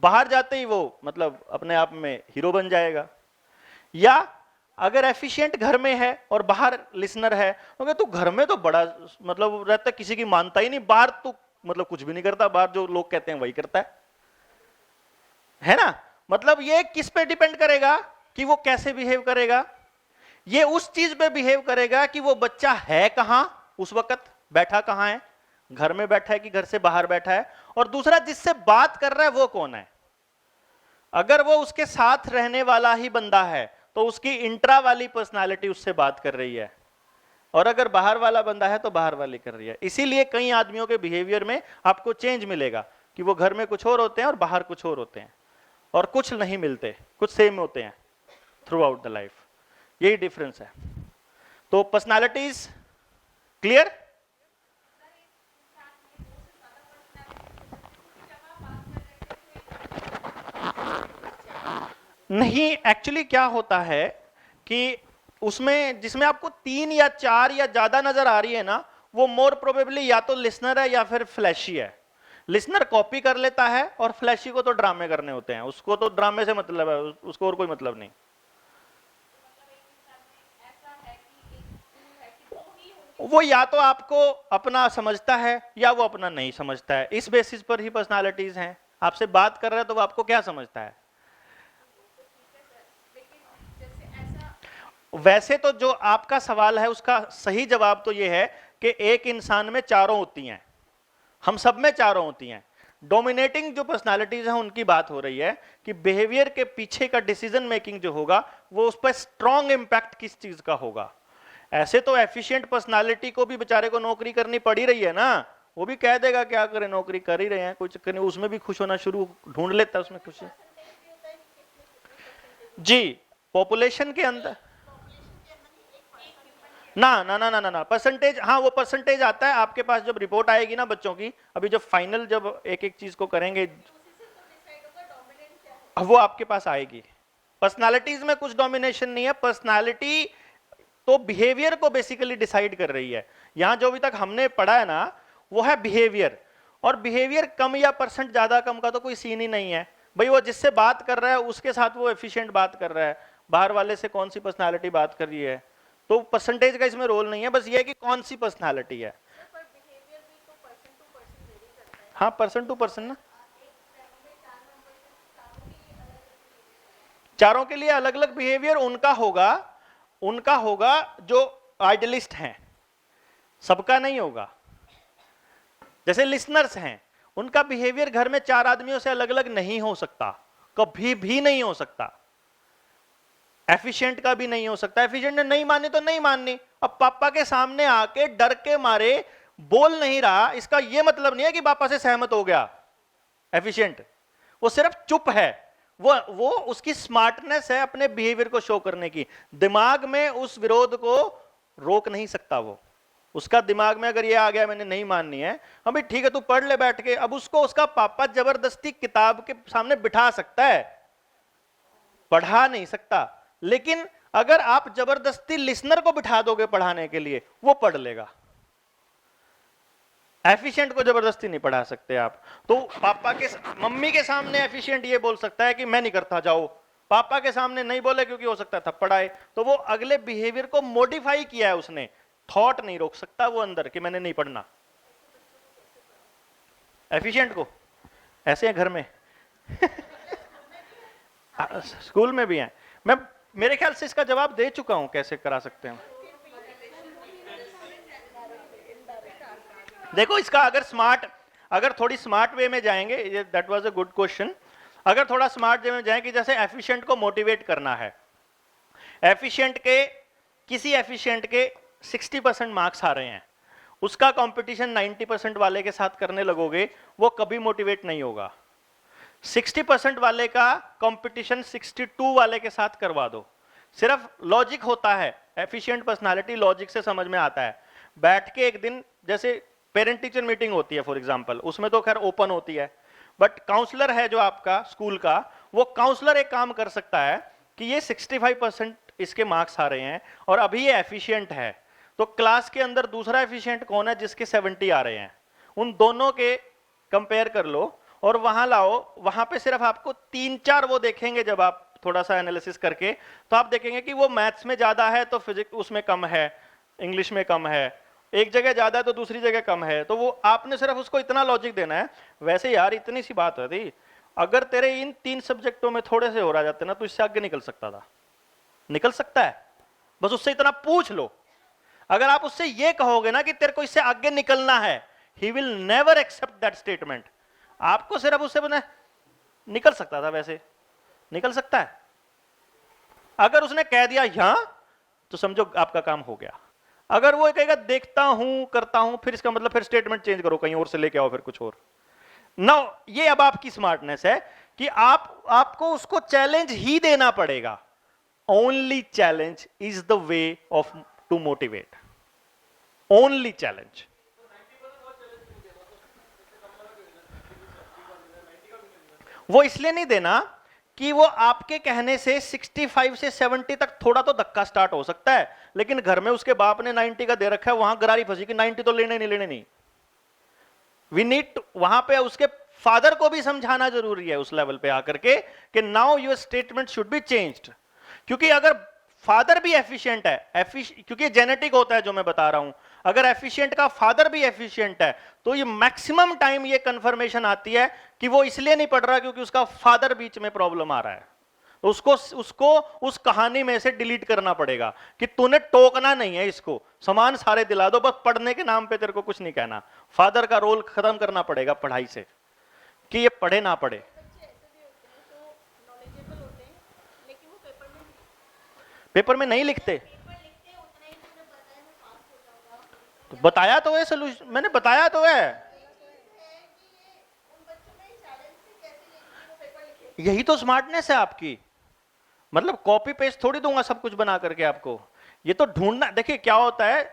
बाहर जाते ही वो मतलब अपने आप में हीरो बन जाएगा। या अगर एफिशिएंट घर में है और बाहर लिसनर है, तो तू घर में तो बड़ा मतलब रहता, किसी की मानता ही नहीं, बाहर तू मतलब कुछ भी नहीं करता, बाहर जो लोग कहते हैं वही करता है ना। मतलब ये किस पे डिपेंड करेगा कि वो कैसे बिहेव करेगा? ये उस चीज पे बिहेव करेगा कि वो बच्चा है कहां, उस वक्त बैठा कहां है, घर में बैठा है कि घर से बाहर बैठा है, और दूसरा जिससे बात कर रहा है वो कौन है। अगर वो उसके साथ रहने वाला ही बंदा है तो उसकी इंट्रा वाली पर्सनालिटी उससे बात कर रही है, और अगर बाहर वाला बंदा है तो बाहर वाली कर रही है। इसीलिए कई आदमियों के बिहेवियर में आपको चेंज मिलेगा कि वो घर में कुछ और होते हैं और बाहर कुछ और होते हैं, और कुछ नहीं मिलते, कुछ सेम होते हैं थ्रू आउट द लाइफ। यही डिफरेंस है। तो पर्सनालिटीज क्लियर? नहीं, एक्चुअली क्या होता है कि उसमें जिसमें आपको 3 या 4 या ज्यादा नजर आ रही है ना, वो मोर प्रोबेबली या तो लिसनर है या फिर फ्लैशी है। लिसनर कॉपी कर लेता है और फ्लैशी को तो ड्रामे करने होते हैं, उसको तो ड्रामे से मतलब है, उसको और कोई मतलब नहीं। वो या तो आपको अपना समझता है या वो अपना नहीं समझता है, इस बेसिस पर ही पर्सनालिटीज हैं। आपसे बात कर रहा है तो वो आपको क्या समझता है। वैसे तो जो आपका सवाल है उसका सही जवाब तो ये है कि एक इंसान में चारों होती हैं, हम सब में चारों होती हैं। डोमिनेटिंग जो पर्सनालिटीज हैं उनकी बात हो रही है कि बिहेवियर के पीछे का डिसीजन मेकिंग जो होगा वो उस पर स्ट्रॉन्ग इंपैक्ट किस चीज का होगा। ऐसे तो एफिशिएंट पर्सनालिटी को भी बेचारे को नौकरी करनी पड़ ही रही है ना, वो भी कह देगा क्या करें, नौकरी कर ही रहे हैं, कोई चक्कर नहीं, उसमें भी खुश होना शुरू ढूंढ लेता है उसमें खुशी। जी, पॉपुलेशन के अंदर ना ना ना ना ना ना परसेंटेज, हाँ वो परसेंटेज आता है आपके पास जब रिपोर्ट आएगी ना बच्चों की, अभी जब फाइनल जब एक एक चीज को करेंगे वो आपके पास आएगी। पर्सनालिटीज में कुछ डोमिनेशन नहीं है, पर्सनालिटी तो बिहेवियर को बेसिकली डिसाइड कर रही है। यहां जो अभी तक हमने पढ़ा है ना वो है बिहेवियर, और बिहेवियर कम या परसेंट ज्यादा कम का तो कोई सीन ही नहीं है भाई, वो जिससे बात कर रहा है उसके साथ वो एफिशिएंट बात कर रहा है, बाहर वाले से कौन सी पर्सनालिटी बात कर रही है, तो परसेंटेज का इसमें रोल नहीं है, बस ये है कि कौन सी पर्सनालिटी है। हाँ, पर्सन टू पर्सन ना, चारों के लिए अलग अलग बिहेवियर उनका होगा जो आइडियलिस्ट हैं, सबका नहीं होगा। जैसे लिसनर्स हैं, उनका बिहेवियर घर में 4 आदमियों से अलग अलग नहीं हो सकता, कभी भी नहीं हो सकता। एफिशिएंट का भी नहीं हो सकता, एफिशिएंट ने नहीं मानी तो नहीं माननी। अब पापा के सामने आके डर के मारे बोल नहीं रहा, इसका यह मतलब नहीं है कि पापा से सहमत हो गया एफिशिएंट, वो सिर्फ चुप है, वो उसकी स्मार्टनेस है अपने बिहेवियर को शो करने की। दिमाग में उस विरोध को रोक नहीं सकता वो, उसका दिमाग में अगर ये आ गया मैंने नहीं माननी है, अभी ठीक है तू पढ़ ले बैठ के, अब उसको उसका पापा जबरदस्ती किताब के सामने बिठा सकता है, पढ़ा नहीं सकता। लेकिन अगर आप जबरदस्ती लिसनर को बिठा दोगे पढ़ाने के लिए, वो पढ़ लेगा। एफिशिएंट को जबरदस्ती नहीं पढ़ा सकते आप। तो पापा के मम्मी के सामने एफिशिएंट ये बोल सकता है कि मैं नहीं करता जाओ, पापा के सामने नहीं बोले क्योंकि हो सकता था पढ़ाए, तो वो अगले बिहेवियर को मॉडिफाई किया है उसने, थॉट नहीं रोक सकता वो अंदर कि मैंने नहीं पढ़ना। एफिशिएंट को ऐसे है घर में स्कूल में भी हैं। मैं मेरे ख्याल से इसका जवाब दे चुका हूं कैसे करा सकते हैं। देखो इसका अगर थोड़ी स्मार्ट वे में जाएंगे, that was a good question. अगर थोड़ा स्मार्ट वे में जाए कि जैसे एफिशिएंट को मोटिवेट करना है, किसी एफिशिएंट के 60% मार्क्स आ रहे हैं, उसका कंपटीशन 90% वाले के साथ करने लगोगे, वो कभी मोटिवेट नहीं होगा। 60% वाले का कंपटीशन 62 वाले के साथ करवा दो। सिर्फ लॉजिक होता है, एफिशिएंट पर्सनालिटी लॉजिक से समझ में आता है। बैठ के एक दिन जैसे पेरेंट टीचर मीटिंग होती है फॉर एग्जांपल, उसमें तो खैर ओपन होती है, बट काउंसलर है जो आपका स्कूल का, वो काउंसलर एक काम कर सकता है कि ये 65% इसके मार्क्स आ रहे हैं और अभी ये एफिशिएंट है, तो क्लास के अंदर दूसरा एफिशिएंट कौन है जिसके 70 आ रहे हैं, उन दोनों के कंपेयर कर लो और वहां लाओ। वहां पे सिर्फ आपको 3-4 वो देखेंगे, जब आप थोड़ा सा एनालिसिस करके, तो आप देखेंगे कि वो मैथ्स में ज्यादा है तो फिजिक्स उसमें कम है, इंग्लिश में कम है, एक जगह ज्यादा है तो दूसरी जगह कम है। तो वो आपने सिर्फ उसको इतना लॉजिक देना है। वैसे यार इतनी सी बात है थी, अगर तेरे इन 3 सब्जेक्टों में थोड़े से हो रहा जाते ना तो इससे आगे निकल सकता था, निकल सकता है, बस उससे इतना पूछ लो। अगर आप उससे ये कहोगे ना कि तेरे को इससे आगे निकलना है, he will never accept that statement. आपको सिर्फ उससे बना निकल सकता था, वैसे निकल सकता है। अगर उसने कह दिया यहां तो समझो आपका काम हो गया। अगर वो कहेगा देखता हूं करता हूं, फिर इसका मतलब फिर स्टेटमेंट चेंज करो, कहीं और से लेके आओ फिर कुछ और। नो, ये अब आपकी स्मार्टनेस है कि आपको उसको चैलेंज ही देना पड़ेगा। Only challenge is the way of to motivate, only challenge. वो इसलिए नहीं देना कि वो आपके कहने से 65 से 70 तक थोड़ा तो धक्का स्टार्ट हो सकता है, लेकिन घर में उसके बाप ने 90 का दे रखा है, वहां गरारी फंसी कि 90 तो लेने नहीं। वी नीड वहां पे उसके फादर को भी समझाना जरूरी है उस लेवल पे आकर के कि now your statement should be changed. क्योंकि अगर फादर भी एफिशिएंट है, क्योंकि जेनेटिक होता है जो मैं बता रहा हूं, अगर एफिशिएंट का फादर भी एफिशिएंट है तो ये मैक्सिमम टाइम ये कंफर्मेशन आती है कि वो इसलिए नहीं पढ़ रहा क्योंकि उसका फादर बीच में प्रॉब्लम आ रहा है। तो उसको उस कहानी में से डिलीट करना पड़ेगा कि तूने टोकना नहीं है, इसको सामान सारे दिला दो, बस पढ़ने के नाम पे तेरे को कुछ नहीं कहना। फादर का रोल खत्म करना पड़ेगा पढ़ाई से कि ये पढ़े ना पढ़े। पेपर में नहीं लिखते, तो बताया तो है सोल्यूशन, मैंने बताया तो है, यही तो स्मार्टनेस है आपकी। मतलब कॉपी पेस्ट थोड़ी दूंगा सब कुछ बना करके आपको, ये तो ढूंढना। देखिए क्या होता है,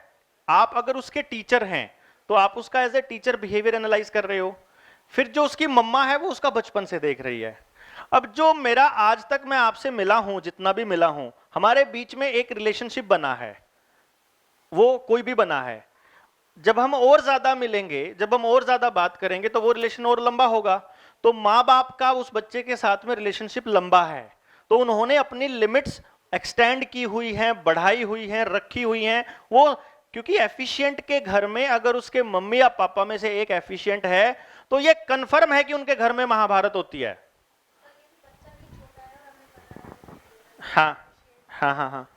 आप अगर उसके टीचर हैं तो आप उसका as a teacher behaviour analyse कर रहे हो, फिर जो उसकी मम्मा है वो उसका बचपन से देख रही है। अब जो मेरा आज तक मैं आपसे मिला हूं, जितना भी मिला हूं, हमारे बीच में एक रिलेशनशिप बना है, वो कोई भी बना है। जब हम और ज्यादा मिलेंगे, जब हम और ज्यादा बात करेंगे तो वो रिलेशन और लंबा होगा। तो माँ बाप का उस बच्चे के साथ में रिलेशनशिप लंबा है, तो उन्होंने अपनी लिमिट्स एक्सटेंड की हुई हैं, बढ़ाई हुई हैं, रखी हुई हैं। वो क्योंकि एफिशिएंट के घर में अगर उसके मम्मी या पापा में से एक एफिशिएंट है तो ये कंफर्म है कि उनके घर में महाभारत होती है। हाँ हाँ हाँ हाँ,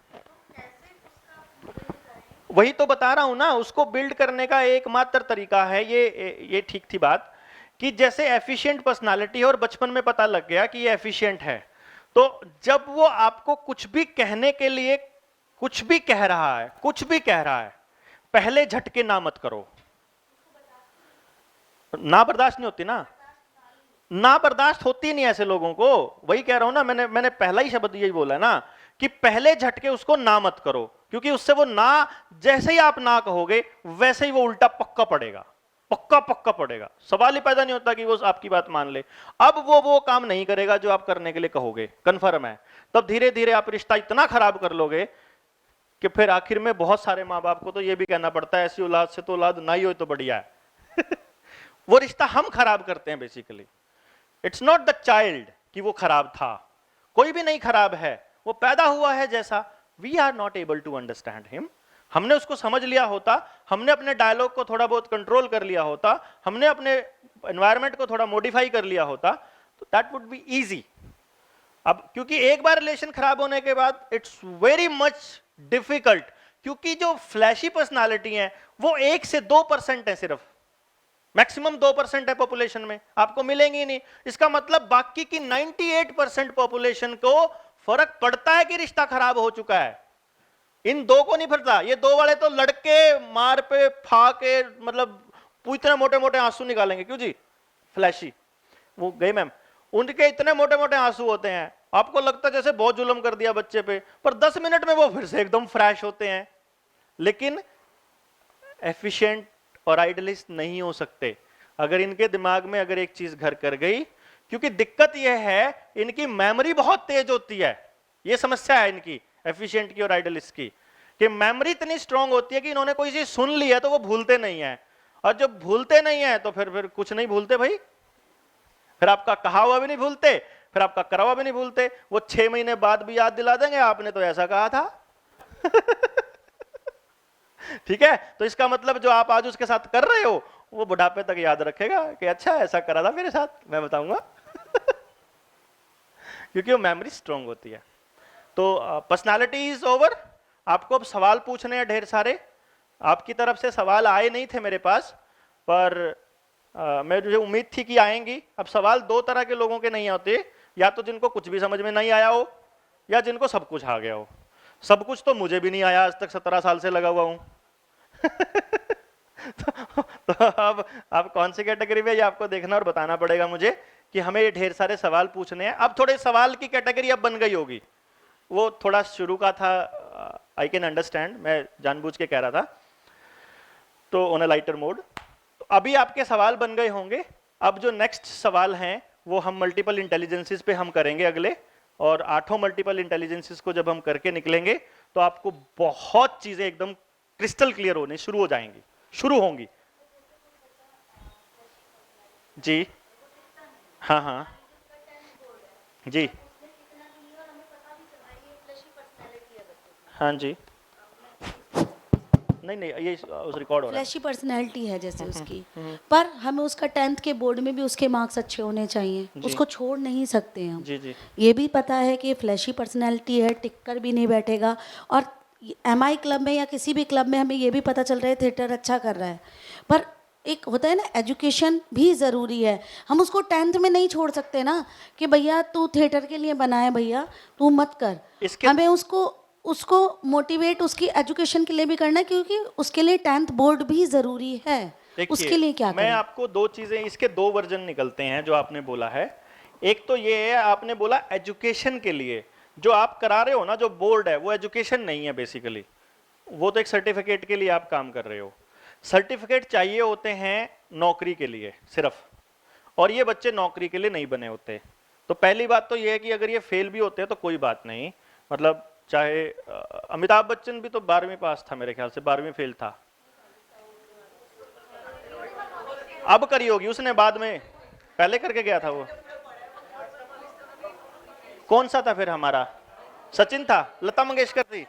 वही तो बता रहा हूं ना, उसको बिल्ड करने का एकमात्र तरीका है ये ठीक थी बात कि जैसे एफिशिएंट पर्सनालिटी है और बचपन में पता लग गया कि ये एफिशिएंट है, तो जब वो आपको कुछ भी कहने के लिए कुछ भी कह रहा है, पहले झटके ना मत करो। ना बर्दाश्त नहीं होती ना बर्दाश्त होती नहीं ऐसे लोगों को। वही कह रहा हूं ना, मैंने पहला ही शब्द यही बोला ना कि पहले झटके उसको ना मत करो, क्योंकि उससे वो ना, जैसे ही आप ना कहोगे वैसे ही वो उल्टा पक्का पड़ेगा। सवाल ही पैदा नहीं होता कि वो आपकी बात मान ले। अब वो काम नहीं करेगा जो आप करने के लिए कहोगे, कंफर्म है। तब धीरे धीरे आप रिश्ता इतना खराब कर लोगे कि फिर आखिर में बहुत सारे माँ बाप को तो ये भी कहना पड़ता है ऐसी औलाद से तो औलाद ना ही हो तो बढ़िया है। वो रिश्ता हम खराब करते हैं basically. It's not the child कि वो खराब था, कोई भी नहीं खराब है, वो पैदा हुआ है जैसा। We are not able to understand him. हमने उसको समझ लिया होता, हमने अपने डायलॉग को थोड़ा बहुत कंट्रोल कर लिया होता, हमने अपने एनवायरनमेंट को थोड़ा मॉडिफाई कर लिया होता, तो दैट वुड बी इजी। अब क्योंकि एक बार रिलेशन खराब होने के बाद इट्स वेरी मच डिफिकल्ट, क्योंकि जो फ्लैशी पर्सनालिटी है वो 1 से 2% है, सिर्फ मैक्सिमम 2% है पॉपुलेशन में, आपको मिलेंगे ही नहीं। इसका मतलब बाकी की 98% पॉपुलेशन को फर्क पड़ता है कि रिश्ता खराब हो चुका है, इन दो को नहीं फरता। ये दो वाले तो लड़के मार पे फा के मतलब इतने मोटे मोटे आंसू निकालेंगे, क्यों जी, फ्लैशी वो गई मैम, उनके इतने मोटे मोटे आंसू होते हैं, आपको लगता है जैसे बहुत जुल्म कर दिया बच्चे पे, पर 10 मिनट में वो फिर से एकदम फ्रेश होते हैं। लेकिन एफिशिएंट और आइडलिस्ट नहीं हो सकते अगर इनके दिमाग में अगर एक चीज घर कर गई, क्योंकि दिक्कत यह है इनकी मेमोरी बहुत तेज होती है। यह समस्या है इनकी एफिशिएंट की और आइडलिस्ट की, कि मेमोरी इतनी स्ट्रांग होती है कि इन्होंने कोई चीज सुन ली है तो वो भूलते नहीं है, और जब भूलते नहीं है तो फिर कुछ नहीं भूलते भाई, फिर आपका कहा हुआ भी नहीं भूलते, फिर आपका करा हुआ भी नहीं भूलते, वो 6 महीने बाद भी याद दिला देंगे आपने तो ऐसा कहा था। ठीक है, तो इसका मतलब जो आप आज उसके साथ कर रहे हो वो बुढ़ापे तक याद रखेगा कि अच्छा ऐसा करा था मेरे साथ, मैं बताऊंगा। क्योंकि वो मेमोरी स्ट्रांग होती है। तो पर्सनालिटी इज ओवर। आपको अब सवाल पूछने हैं ढेर सारे, आपकी तरफ से सवाल आए नहीं थे मेरे पास, पर मुझे उम्मीद थी कि आएंगी। अब सवाल दो तरह के लोगों के नहीं होते, या तो जिनको कुछ भी समझ में नहीं आया हो, या जिनको सब कुछ आ गया हो। सब कुछ तो मुझे भी नहीं आया, आज तक 17 साल से लगा हुआ हूं। तो अब कौन सी कैटेगरी में, ये आपको देखना और बताना पड़ेगा मुझे कि हमें ये ढेर सारे सवाल पूछने हैं। अब थोड़े सवाल की कैटेगरी अब बन गई होगी, वो थोड़ा शुरू का था, आई कैन अंडरस्टैंड, मैं जानबूझ के कह रहा था, तो ऑन अ लाइटर मोड। तो अभी आपके सवाल बन गए होंगे। अब जो नेक्स्ट सवाल हैं वो हम मल्टीपल इंटेलिजेंसेस पे हम करेंगे अगले, और 8 मल्टीपल इंटेलिजेंसेस को जब हम करके निकलेंगे तो आपको बहुत चीजें एकदम क्रिस्टल क्लियर होने शुरू हो जाएंगी, शुरू होंगी। जी हाँ हाँ जी हाँ जी, नहीं ये उस रिकॉर्ड हो रहा है। फ्लैशी पर्सनैलिटी है जैसे उसकी, पर हमें उसका 10th के बोर्ड में भी उसके मार्क्स अच्छे होने चाहिए, उसको छोड़ नहीं सकते हम। जी जी ये भी पता है कि फ्लैशी पर्सनैलिटी है, टिक कर भी नहीं बैठेगा। और MI क्लब में या किसी भी क्लब में हमें ये भी पता चल रहा है थिएटर अच्छा कर रहा है, पर एक होता है ना, एजुकेशन भी ज़रूरी है। हम उसको 10th में नहीं छोड़ सकते ना कि भैया तू थिएटर के लिए बना है, भैया तू मत कर। हमें उसको मोटिवेट उसकी एजुकेशन के लिए भी करना है, क्योंकि उसके लिए 10th बोर्ड भी ज़रूरी है। उसके लिए क्या मैं करें? आपको दो चीजें, इसके दो वर्जन निकलते हैं जो आपने बोला है। एक तो ये है, आपने बोला एजुकेशन के लिए, जो आप करा रहे हो ना, जो बोर्ड है वो एजुकेशन नहीं है बेसिकली, वो तो एक सर्टिफिकेट के लिए आप काम कर रहे हो। सर्टिफिकेट चाहिए होते हैं नौकरी के लिए सिर्फ, और ये बच्चे नौकरी के लिए नहीं बने होते। तो पहली बात तो ये है कि अगर ये फेल भी होते हैं तो कोई बात नहीं, मतलब चाहे अमिताभ बच्चन भी तो 12वीं पास था मेरे ख्याल से, 12वीं फेल था। अब करी होगी उसने बाद में, पहले करके गया था वो। कौन सा था फिर हमारा? सचिन था, लता मंगेशकर थी।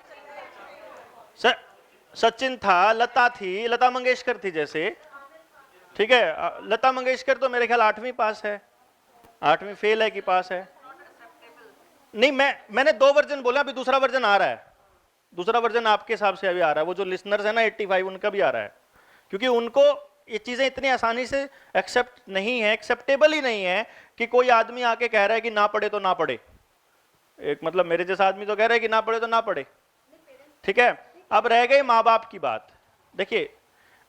सचिन था, लता थी, लता मंगेशकर थी जैसे, ठीक है। लता मंगेशकर तो मेरे ख्याल 8वीं पास है, 8वीं फेल है कि पास है? नहीं, मैंने दो वर्जन बोला, अभी दूसरा वर्जन आ रहा है। दूसरा वर्जन आपके हिसाब से अभी आ रहा है, वो जो लिसनर्स है ना 85 उनका भी आ रहा है, क्योंकि उनको ये चीजें इतनी आसानी से एक्सेप्ट नहीं है, एक्सेप्टेबल ही नहीं है कि कोई आदमी आके कह रहा है कि ना पढ़े तो ना पढ़े। एक मतलब मेरे जैसा आदमी तो कह रहा है कि ना पढ़े तो ना पढ़े, ठीक है। अब रह गई माँ बाप की बात। देखिए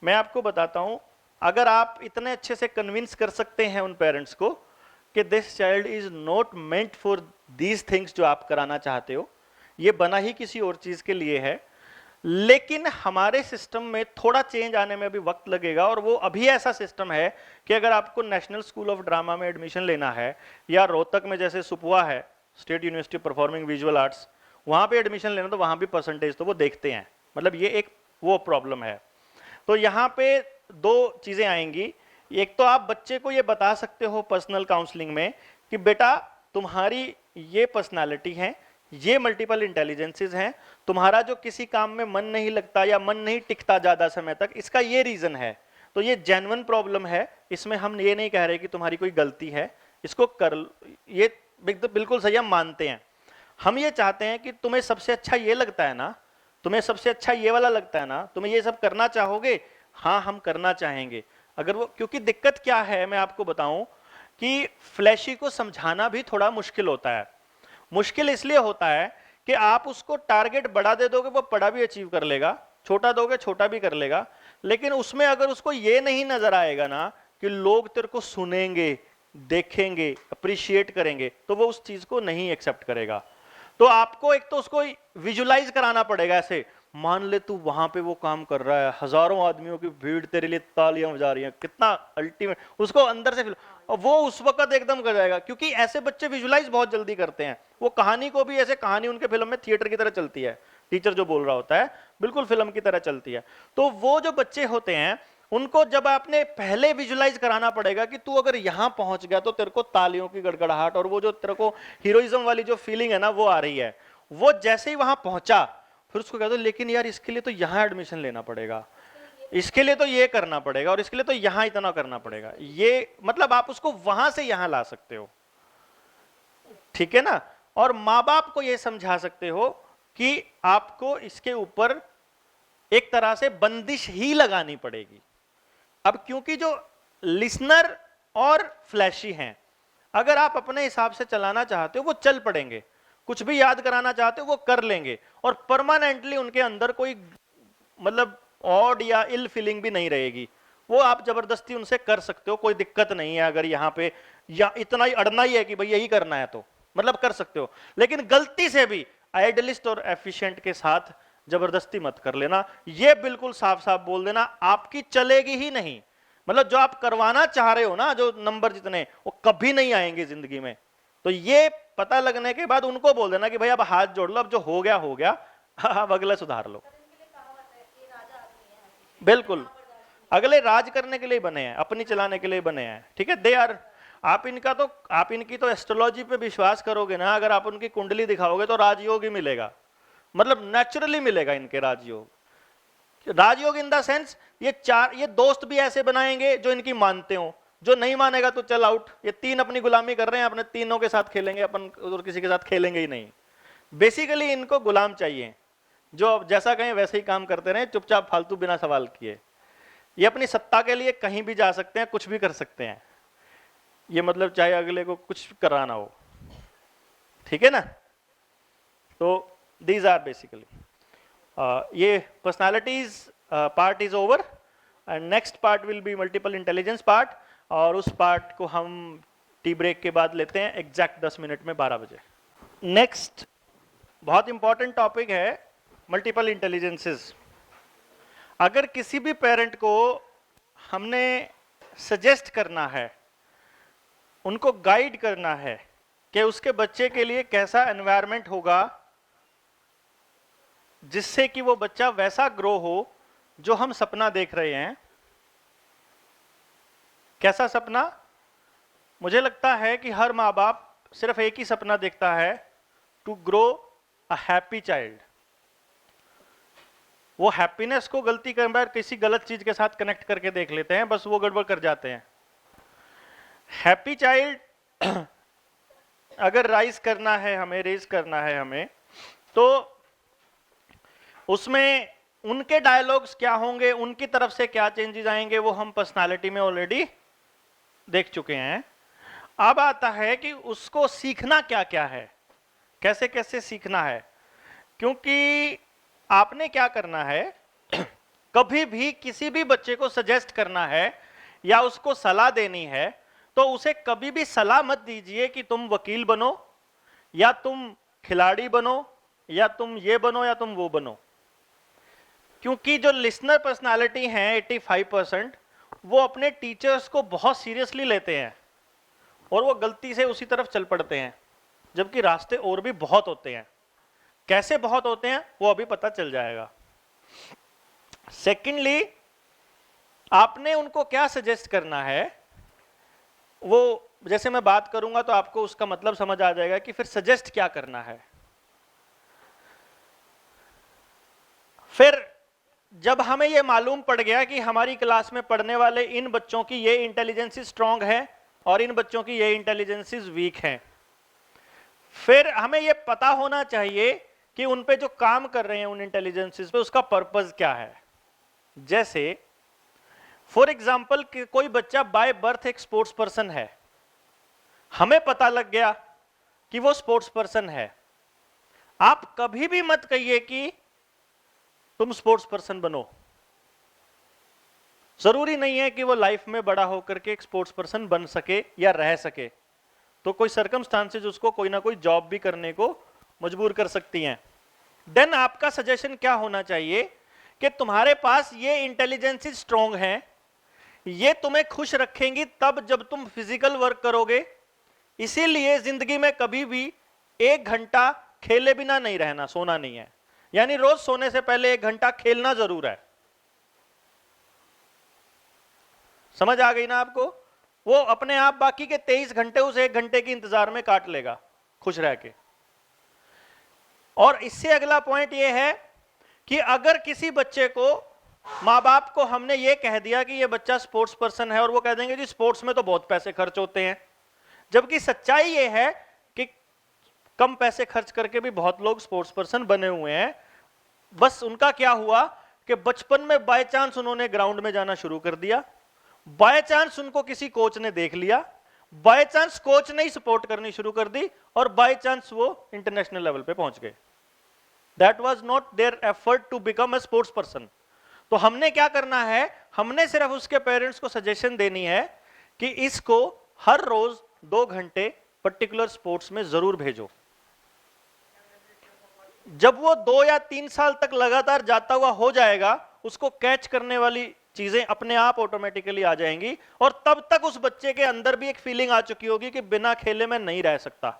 मैं आपको बताता हूं, अगर आप इतने अच्छे से कन्विंस कर सकते हैं उन पेरेंट्स को कि this child is not meant for these things जो आप कराना चाहते हो, ये बना ही किसी और चीज के लिए है, लेकिन हमारे सिस्टम में थोड़ा चेंज आने में भी वक्त लगेगा। और वो अभी ऐसा सिस्टम है कि अगर आपको नेशनल स्कूल ऑफ ड्रामा में एडमिशन लेना है, या रोहतक में जैसे सुपुआ है, state university performing visual arts, वहां पे एडमिशन लेना तो वहां भी परसेंटेज तो वो देखते हैं, मतलब ये एक वो प्रॉब्लम है। तो यहाँ पे दो चीजें आएंगी। एक तो आप बच्चे को ये बता सकते हो पर्सनल काउंसलिंग में कि बेटा तुम्हारी ये पर्सनालिटी है, ये मल्टीपल इंटेलिजेंसेस हैं, तुम्हारा जो किसी काम में मन नहीं लगता या मन नहीं टिकता ज्यादा समय तक, इसका ये रीजन है। तो ये जेन्युइन प्रॉब्लम है, इसमें हम ये नहीं कह रहे कि तुम्हारी कोई गलती है, इसको कर, ये बिल्कुल सही, हम मानते हैं। हम ये चाहते हैं कि तुम्हें सबसे अच्छा ये लगता है ना, तुम्हें सबसे अच्छा ये वाला लगता है ना, तुम्हें ये सब करना चाहोगे? हाँ, हम करना चाहेंगे। अगर वो, क्योंकि दिक्कत क्या है मैं आपको बताऊं कि फ्लैशी को समझाना भी थोड़ा मुश्किल होता है। मुश्किल इसलिए होता है कि आप उसको टारगेट बड़ा दे दोगे, वो बड़ा भी अचीव कर लेगा, छोटा दोगे छोटा भी कर लेगा, लेकिन उसमें अगर उसको ये नहीं नजर आएगा ना कि लोग तेरे को सुनेंगे, देखेंगे, अप्रिशिएट करेंगे, तो वो उस चीज को नहीं एक्सेप्ट करेगा। तो आपको एक तो उसको विजुलाइज कराना पड़ेगा, ऐसे मान ले तू वहां पे वो काम कर रहा है, हजारों आदमियों की भीड़ तेरे लिए तालियां बजा रही हैं, कितना अल्टीमेट, उसको अंदर से और वो उस वक्त एकदम कर जाएगा। क्योंकि ऐसे बच्चे विजुलाइज बहुत जल्दी करते हैं, वो कहानी को भी ऐसे, कहानी उनके फिल्म में थिएटर की तरह चलती है, टीचर जो बोल रहा होता है बिल्कुल फिल्म की तरह चलती है। तो वो जो बच्चे होते हैं उनको जब आपने पहले विजुलाइज कराना पड़ेगा कि तू अगर यहां पहुंच गया तो तेरे को तालियों की गड़गड़ाहट और वो जो तेरे को हीरोइज्म वाली जो फीलिंग है ना वो आ रही है। वो जैसे ही वहां पहुंचा फिर उसको कह दो लेकिन यार इसके लिए तो यहां एडमिशन लेना पड़ेगा, इसके लिए तो ये करना पड़ेगा और इसके लिए तो यहां इतना करना पड़ेगा। ये मतलब आप उसको वहां से यहां ला सकते हो, ठीक है ना। और माँ बाप को ये समझा सकते हो कि आपको इसके ऊपर एक तरह से बंदिश ही लगानी पड़ेगी। अब क्योंकि जो लिसनर और फ्लैशी हैं, अगर आप अपने हिसाब से चलाना चाहते हो वो चल पड़ेंगे, कुछ भी याद कराना चाहते हो वो कर लेंगे और परमानेंटली उनके अंदर कोई मतलब ऑड या इल फीलिंग भी नहीं रहेगी। वो आप जबरदस्ती उनसे कर सकते हो, कोई दिक्कत नहीं है। अगर यहाँ पे या इतना ही अड़ना ही है कि भाई यही करना है तो मतलब कर सकते हो, लेकिन गलती से भी आइडियलिस्ट और एफिशिएंट के साथ जबरदस्ती मत कर लेना। ये बिल्कुल साफ साफ बोल देना, आपकी चलेगी ही नहीं। मतलब जो आप करवाना चाह रहे हो ना, जो नंबर जितने, वो कभी नहीं आएंगे जिंदगी में। तो ये पता लगने के बाद उनको बोल देना कि भाई अब हाथ जोड़ लो, अब जो हो गया अब अगला सुधार लो। बिल्कुल, अगले राज करने के लिए बने हैं, अपनी चलाने के लिए बने हैं, ठीक है। दे आर, आप इनकी तो एस्ट्रोलॉजी पे विश्वास करोगे ना, अगर आप उनकी कुंडली दिखाओगे तो राजयोग ही मिलेगा, मतलब नेचुरली मिलेगा इनके राजयोग। राजयोग इन द सेंस ये दोस्त भी ऐसे बनाएंगे जो इनकी मानते हो, जो नहीं मानेगा तो चल आउट। ये तीन अपनी गुलामी कर रहे हैं, अपने तीनों के साथ खेलेंगे, अपन और किसी के साथ खेलेंगे ही नहीं। बेसिकली इनको गुलाम चाहिए, जो जैसा कहें वैसे ही काम करते रहे, चुपचाप फालतू बिना सवाल किए। ये अपनी सत्ता के लिए कहीं भी जा सकते हैं, कुछ भी कर सकते हैं, ये मतलब चाहे अगले को कुछ कराना हो, ठीक है ना। तो these are basically ये personalities part is over and next part will be multiple intelligence part, और उस पार्ट को हम टी ब्रेक के बाद लेते हैं एग्जैक्ट 10 मिनट में 12 बजे। नेक्स्ट बहुत इंपॉर्टेंट टॉपिक है मल्टीपल इंटेलिजेंसेस। अगर किसी भी पेरेंट को हमने सजेस्ट करना है, उनको गाइड करना है कि उसके बच्चे के लिए कैसा एनवायरनमेंट होगा जिससे कि वो बच्चा वैसा ग्रो हो जो हम सपना देख रहे हैं। कैसा सपना? मुझे लगता है कि हर माँ बाप सिर्फ एक ही सपना देखता है, to grow a happy child. वो हैप्पीनेस को गलती कर बार किसी गलत चीज के साथ कनेक्ट करके देख लेते हैं, बस वो गड़बड़ कर जाते हैं। हैप्पी चाइल्ड अगर रेज करना है हमें, तो उसमें उनके डायलॉग्स क्या होंगे, उनकी तरफ से क्या चेंजेस आएंगे, वो हम पर्सनालिटी में ऑलरेडी देख चुके हैं। अब आता है कि उसको सीखना क्या क्या है, कैसे कैसे सीखना है। क्योंकि आपने क्या करना है, कभी भी किसी भी बच्चे को सजेस्ट करना है या उसको सलाह देनी है, तो उसे कभी भी सलाह मत दीजिए कि तुम वकील बनो या तुम खिलाड़ी बनो या तुम ये बनो या तुम वो बनो। क्योंकि जो लिसनर पर्सनालिटी हैं 85%, वो अपने टीचर्स को बहुत सीरियसली लेते हैं और वो गलती से उसी तरफ चल पड़ते हैं, जबकि रास्ते और भी बहुत होते हैं। कैसे बहुत होते हैं वो अभी पता चल जाएगा। सेकेंडली, आपने उनको क्या सजेस्ट करना है, वो जैसे मैं बात करूंगा तो आपको उसका मतलब समझ आ जाएगा कि फिर सजेस्ट क्या करना है। फिर जब हमें यह मालूम पड़ गया कि हमारी क्लास में पढ़ने वाले इन बच्चों की ये इंटेलिजेंस स्ट्रांग है और इन बच्चों की ये इंटेलिजेंस वीक है, फिर हमें यह पता होना चाहिए कि उन पे जो काम कर रहे हैं उन इंटेलिजेंसेस पे उसका पर्पस क्या है। जैसे फॉर एग्जाम्पल कोई बच्चा बाय बर्थ एक स्पोर्ट्स पर्सन है, हमें पता लग गया कि वो स्पोर्ट्स पर्सन है, आप कभी भी मत कहिए कि तुम स्पोर्ट्स पर्सन बनो। जरूरी नहीं है कि वो लाइफ में बड़ा होकर के एक स्पोर्ट्स पर्सन बन सके या रह सके, तो कोई सर्कमस्टांसेस उसको कोई ना कोई जॉब भी करने को मजबूर कर सकती हैं। देन आपका सजेशन क्या होना चाहिए कि तुम्हारे पास ये इंटेलिजेंस स्ट्रांग हैं, ये तुम्हें खुश रखेंगी तब जब तुम फिजिकल वर्क करोगे। इसीलिए जिंदगी में कभी भी 1 घंटा खेले बिना नहीं रहना, सोना नहीं है, यानी रोज सोने से पहले 1 घंटा खेलना जरूर है। समझ आ गई ना आपको? वो अपने आप बाकी के 23 घंटे उस 1 घंटे के इंतजार में काट लेगा खुश रह के। और इससे अगला पॉइंट ये है कि अगर किसी बच्चे को, माँ बाप को हमने ये कह दिया कि ये बच्चा स्पोर्ट्स पर्सन है, और वो कह देंगे जी स्पोर्ट्स में तो बहुत पैसे खर्च होते हैं, जबकि सच्चाई ये है कि कम पैसे खर्च करके भी बहुत लोग स्पोर्ट्स पर्सन बने हुए हैं। बस उनका क्या हुआ कि बचपन में बाय चांस उन्होंने ग्राउंड में जाना शुरू कर दिया, बाय चांस उनको किसी कोच ने देख लिया, बाय चांस कोच ने ही सपोर्ट करनी शुरू कर दी, और बाय चांस वो इंटरनेशनल लेवल पे पहुंच गए। That was not their effort to become a sports person. तो हमने क्या करना है, हमने सिर्फ उसके पेरेंट्स को सजेशन देनी है कि इसको हर रोज 2 घंटे पर्टिकुलर स्पोर्ट्स में जरूर भेजो। जब वो 2 या 3 साल तक लगातार जाता हुआ हो जाएगा, उसको कैच करने वाली चीजें अपने आप ऑटोमेटिकली आ जाएंगी, और तब तक उस बच्चे के अंदर भी एक फीलिंग आ चुकी होगी कि बिना खेले मैं नहीं रह सकता।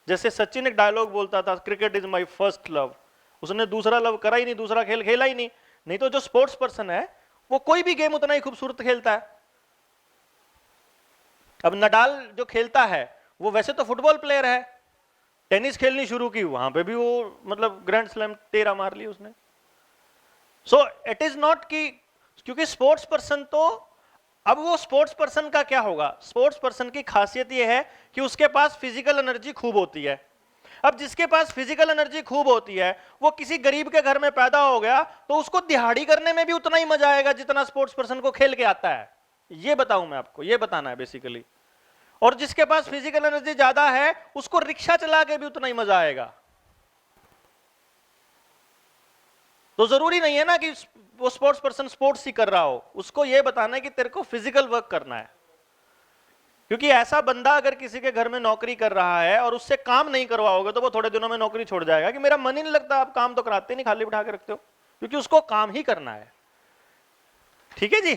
जैसे सचिन एक डायलॉग बोलता था, cricket is my first love. उसने दूसरा लव करा ही नहीं, दूसरा खेल खेला ही नहीं। नहीं तो जो स्पोर्ट्स पर्सन है वो कोई भी गेम उतना ही खूबसूरत खेलता है। अब नडाल जो खेलता है वो वैसे तो फुटबॉल प्लेयर है, टेनिस खेलनी शुरू की, वहां पे भी वो मतलब ग्रैंड स्लैम 13 मार ली उसने। सो इट इज नॉट कि क्योंकि स्पोर्ट्स पर्सन, तो अब वो स्पोर्ट्स पर्सन का क्या होगा, स्पोर्ट्स पर्सन की खासियत ये है कि उसके पास फिजिकल एनर्जी खूब होती है। अब जिसके पास फिजिकल एनर्जी खूब होती है, वो किसी गरीब के घर में पैदा हो गया तो उसको दिहाड़ी करने में भी उतना ही मजा आएगा जितना स्पोर्ट्स पर्सन को खेल के आता है। ये बताऊं मैं आपको, ये बताना है बेसिकली। और जिसके पास फिजिकल एनर्जी ज्यादा है उसको रिक्शा चला के भी उतना ही मजा आएगा। तो जरूरी नहीं है ना कि वो स्पोर्ट्स पर्सन स्पोर्ट्स ही कर रहा हो, उसको ये बताना है कि तेरे को फिजिकल वर्क करना है। क्योंकि ऐसा बंदा अगर किसी के घर में नौकरी कर रहा है और उससे काम नहीं करवाओगे तो वो थोड़े दिनों में नौकरी छोड़ जाएगा कि मेरा मन ही नहीं लगता, आप काम तो कराते नहीं, खाली बिठा के रखते हो, क्योंकि उसको काम ही करना है। ठीक है जी?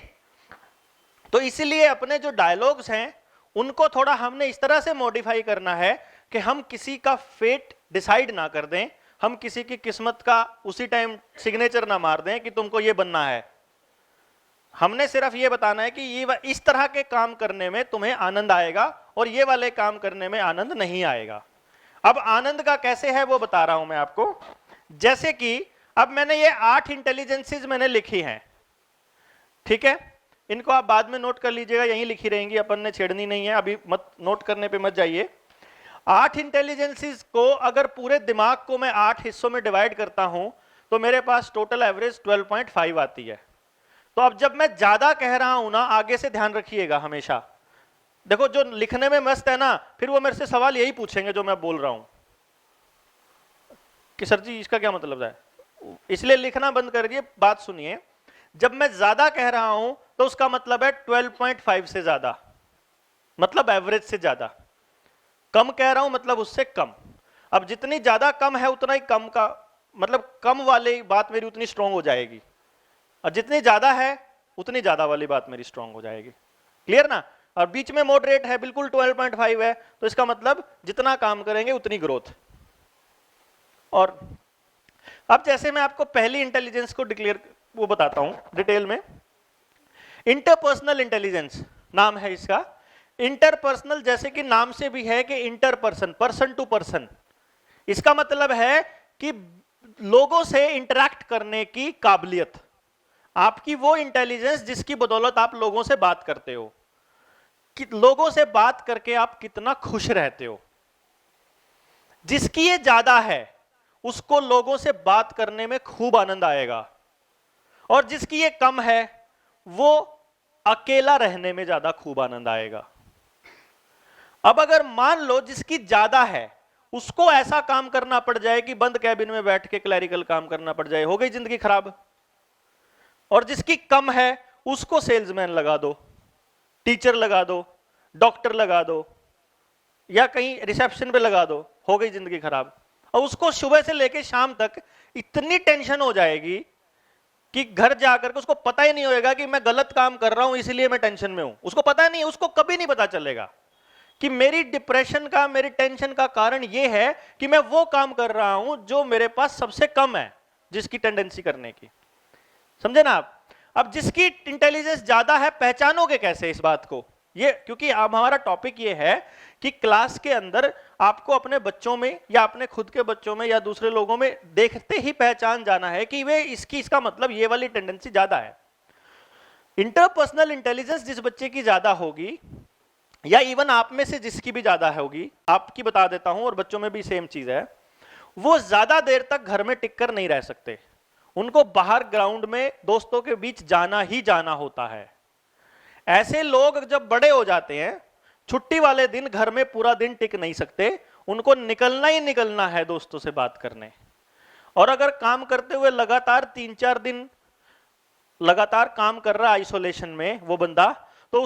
तो इसीलिए अपने जो डायलॉग्स हैं उनको थोड़ा हमने इस तरह से मॉडिफाई करना है कि हम किसी का फेट डिसाइड ना कर दें, हम किसी की किस्मत का उसी टाइम सिग्नेचर ना मार दें कि तुमको ये बनना है। हमने सिर्फ ये बताना है कि ये इस तरह के काम करने में तुम्हें आनंद आएगा और ये वाले काम करने में आनंद नहीं आएगा। अब आनंद का कैसे है वो बता रहा हूं मैं आपको। जैसे कि अब मैंने ये 8 इंटेलिजेंसेस मैंने लिखी हैं, ठीक है? इनको आप बाद में नोट कर लीजिएगा, यहीं लिखी रहेंगी, अपन ने छेड़नी नहीं है, अभी मत नोट करने पे मत जाइए। 8 इंटेलिजेंसेस को अगर पूरे दिमाग को मैं 8 हिस्सों में डिवाइड करता हूं तो मेरे पास टोटल एवरेज 12.5 आती है। तो अब जब मैं ज्यादा कह रहा हूं ना, आगे से ध्यान रखिएगा हमेशा। देखो जो लिखने में मस्त है ना, फिर वो मेरे से सवाल यही पूछेंगे जो मैं बोल रहा हूं कि सर जी इसका क्या मतलब है, इसलिए लिखना बंद करिए, बात सुनिए। जब मैं ज्यादा कह रहा हूं तो उसका मतलब है 12.5 से ज्यादा, मतलब एवरेज से ज्यादा। कम कह रहा हूं मतलब उससे कम। अब जितनी ज्यादा कम है उतना ही कम का मतलब कम वाली बात मेरी उतनी स्ट्रांग हो जाएगी, और जितनी ज्यादा है उतनी ज्यादा वाली बात मेरी स्ट्रांग हो जाएगी। क्लियर ना? और बीच में मॉडरेट है, बिल्कुल 12.5 है, तो इसका मतलब जितना काम करेंगे उतनी ग्रोथ। और अब जैसे मैं आपको पहली इंटेलिजेंस को डिक्लेयर वो बताता हूं डिटेल में। इंटरपर्सनल इंटेलिजेंस नाम है इसका। इंटरपर्सनल जैसे कि नाम से भी है कि इंटरपर्सन, पर्सन टू पर्सन। इसका मतलब है कि लोगों से इंटरैक्ट करने की काबिलियत, आपकी वो इंटेलिजेंस जिसकी बदौलत आप लोगों से बात करते हो, कि लोगों से बात करके आप कितना खुश रहते हो। जिसकी ये ज्यादा है उसको लोगों से बात करने में खूब आनंद आएगा, और जिसकी ये कम है वो अकेला रहने में ज्यादा खूब आनंद आएगा। अब अगर मान लो जिसकी ज्यादा है उसको ऐसा काम करना पड़ जाए कि बंद कैबिन में बैठ के क्लैरिकल काम करना पड़ जाए, हो गई जिंदगी खराब। और जिसकी कम है उसको सेल्समैन लगा दो, टीचर लगा दो, डॉक्टर लगा दो, या कहीं रिसेप्शन पे लगा दो, हो गई जिंदगी खराब। और उसको सुबह से लेकर शाम तक इतनी टेंशन हो जाएगी कि घर जाकर के उसको पता ही नहीं होएगा कि मैं गलत काम कर रहा हूं इसलिए मैं टेंशन में हूं। उसको पता नहीं है, उसको कभी नहीं पता चलेगा कि मेरी डिप्रेशन का, मेरी टेंशन का कारण यह है कि मैं वो काम कर रहा हूं जो मेरे पास सबसे कम है, जिसकी टेंडेंसी करने की। समझे ना आप? अब जिसकी इंटेलिजेंस ज्यादा है पहचानोगे कैसे इस बात को? ये क्योंकि अब हमारा टॉपिक ये है कि क्लास के अंदर आपको अपने बच्चों में या अपने खुद के बच्चों में या दूसरे लोगों में देखते ही पहचान जाना है कि वे इसका मतलब ये वाली टेंडेंसी ज्यादा है। इंटरपर्सनल इंटेलिजेंस जिस बच्चे की ज्यादा होगी, या इवन आप में से जिसकी भी ज्यादा होगी, आपकी बता देता हूं और बच्चों में भी सेम चीज है, वो ज्यादा देर तक घर में टिक कर नहीं रह सकते। उनको बाहर ग्राउंड में दोस्तों के बीच जाना ही जाना होता है। ऐसे लोग जब बड़े हो जाते हैं, छुट्टी वाले दिन घर में पूरा दिन टिक नहीं सकते, उनको निकलना ही निकलना है दोस्तों से बात करने। और अगर काम करते हुए लगातार 3-4 दिन लगातार काम कर रहा है आइसोलेशन में वो बंदा, तो